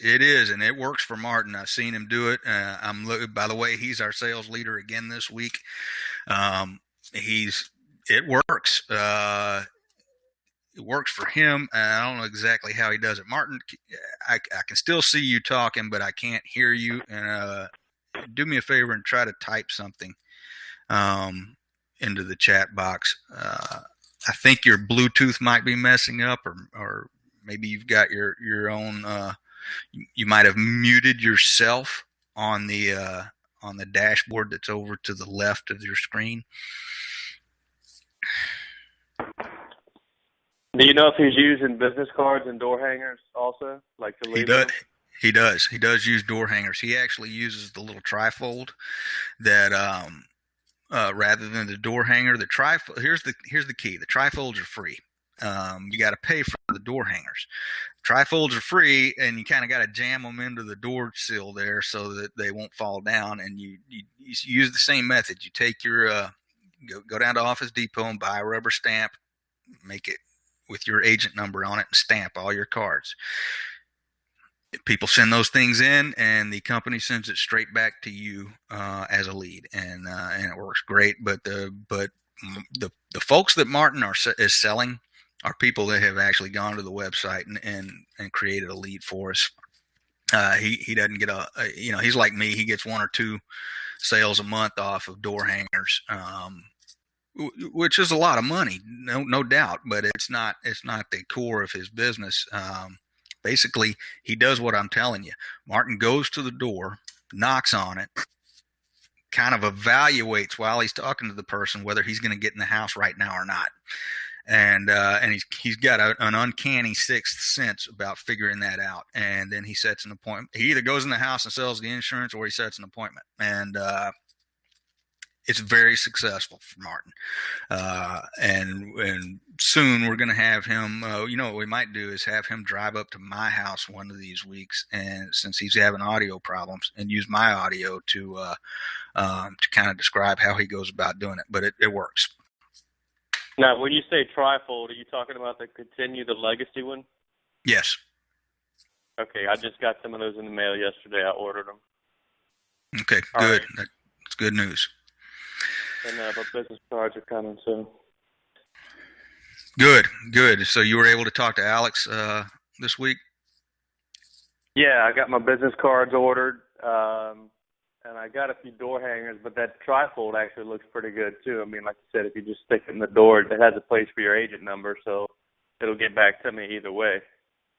and it works for Martin. I've seen him do it. By the way, he's our sales leader again this week. It works. It works for him. I don't know exactly how he does it. Martin, I can still see you talking, but I can't hear you. And do me a favor and try to type something into the chat box. I think your Bluetooth might be messing up, or maybe you've got your own. You might have muted yourself on the dashboard that's over to the left of your screen. Do you know if he's using business cards and door hangers also, like to leave them? He does. He does use door hangers. He actually uses the little trifold that rather than the door hanger. The trifold. Here's the key. The trifolds are free. You got to pay for the door hangers. Trifolds are free, and you kind of got to jam them into the door sill there so that they won't fall down. And you use the same method. You take your go down to Office Depot and buy a rubber stamp, make it with your agent number on it, and stamp all your cards. people send those things in, and the company sends it straight back to you as a lead, and it works great. But the folks that Martin is selling are people that have actually gone to the website and created a lead for us. He doesn't get he's like me. He gets 1 or 2 sales a month off of door hangers, which is a lot of money, no doubt. But it's not the core of his business. Basically, he does what I'm telling you. Martin goes to the door, knocks on it, kind of evaluates while he's talking to the person whether he's going to get in the house right now or not. And he's got an uncanny sixth sense about figuring that out. And then he sets an appointment. He either goes in the house and sells the insurance, or he sets an appointment. And it's very successful for Martin. And soon we're going to have him, what we might do is have him drive up to my house one of these weeks. And since he's having audio problems, and use my audio to kind of describe how he goes about doing it. But it works. Now, when you say trifold, are you talking about the Legacy one? Yes. Okay, I just got some of those in the mail yesterday. I ordered them. Okay, good. Right. That's good news. And my business cards are coming soon. Good. So you were able to talk to Alex this week? Yeah, I got my business cards ordered, and I got a few door hangers, but that trifold actually looks pretty good, too. I mean, like you said, if you just stick it in the door, it has a place for your agent number, so it'll get back to me either way.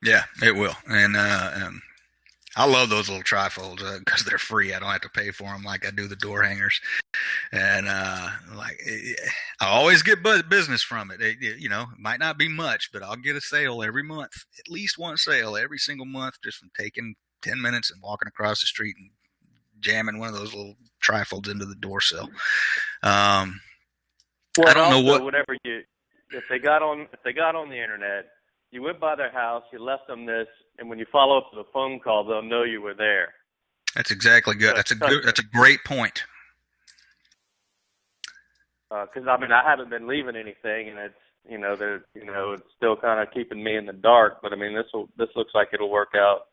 Yeah, it will. And I love those little trifolds because they're free. I don't have to pay for them like I do the door hangers. And I always get business from it. It might not be much, but I'll get a sale every month, at least one sale every single month, just from taking 10 minutes and walking across the street and jamming one of those little trifolds into the door sill. I don't know whatever if they got on the internet, you went by their house, you left them this, and when you follow up with a phone call, they'll know you were there. That's exactly good. That's a great point. Because I haven't been leaving anything, and it's it's still kind of keeping me in the dark. But I mean, this looks like it'll work out.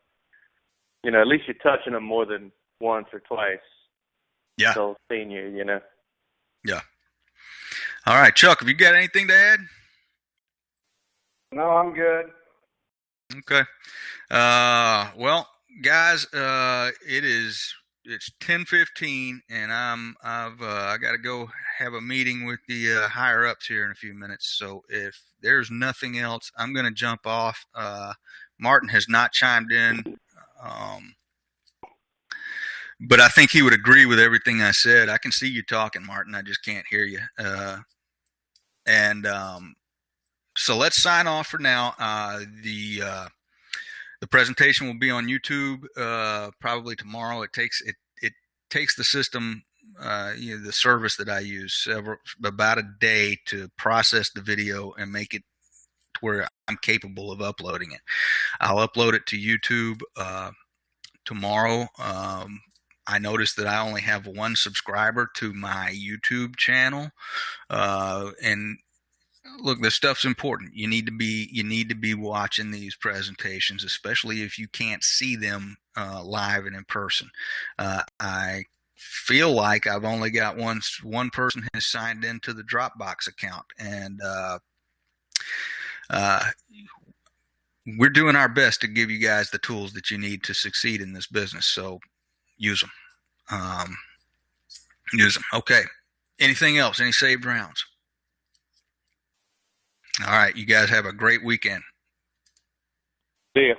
At least you're touching them more than once or twice. Yeah. They'll see you. Yeah. All right, Chuck, have you got anything to add? No, I'm good. Okay. Well, guys, it's 10:15, and I got to go have a meeting with the higher ups here in a few minutes. So if there's nothing else, I'm going to jump off. Martin has not chimed in, but I think he would agree with everything I said. I can see you talking, Martin. I just can't hear you. So let's sign off for now. The presentation will be on YouTube probably tomorrow. It takes the system, the service that I use, about a day to process the video and make it to where I'm capable of uploading it. I'll upload it to YouTube tomorrow. I noticed that I only have one subscriber to my YouTube channel, and look, this stuff's important. You need to be watching these presentations, especially if you can't see them live and in person. I feel like I've only got one person has signed into the Dropbox account, and we're doing our best to give you guys the tools that you need to succeed in this business. So use them. Use them. Okay. Anything else? Any saved rounds? All right. You guys have a great weekend. See ya.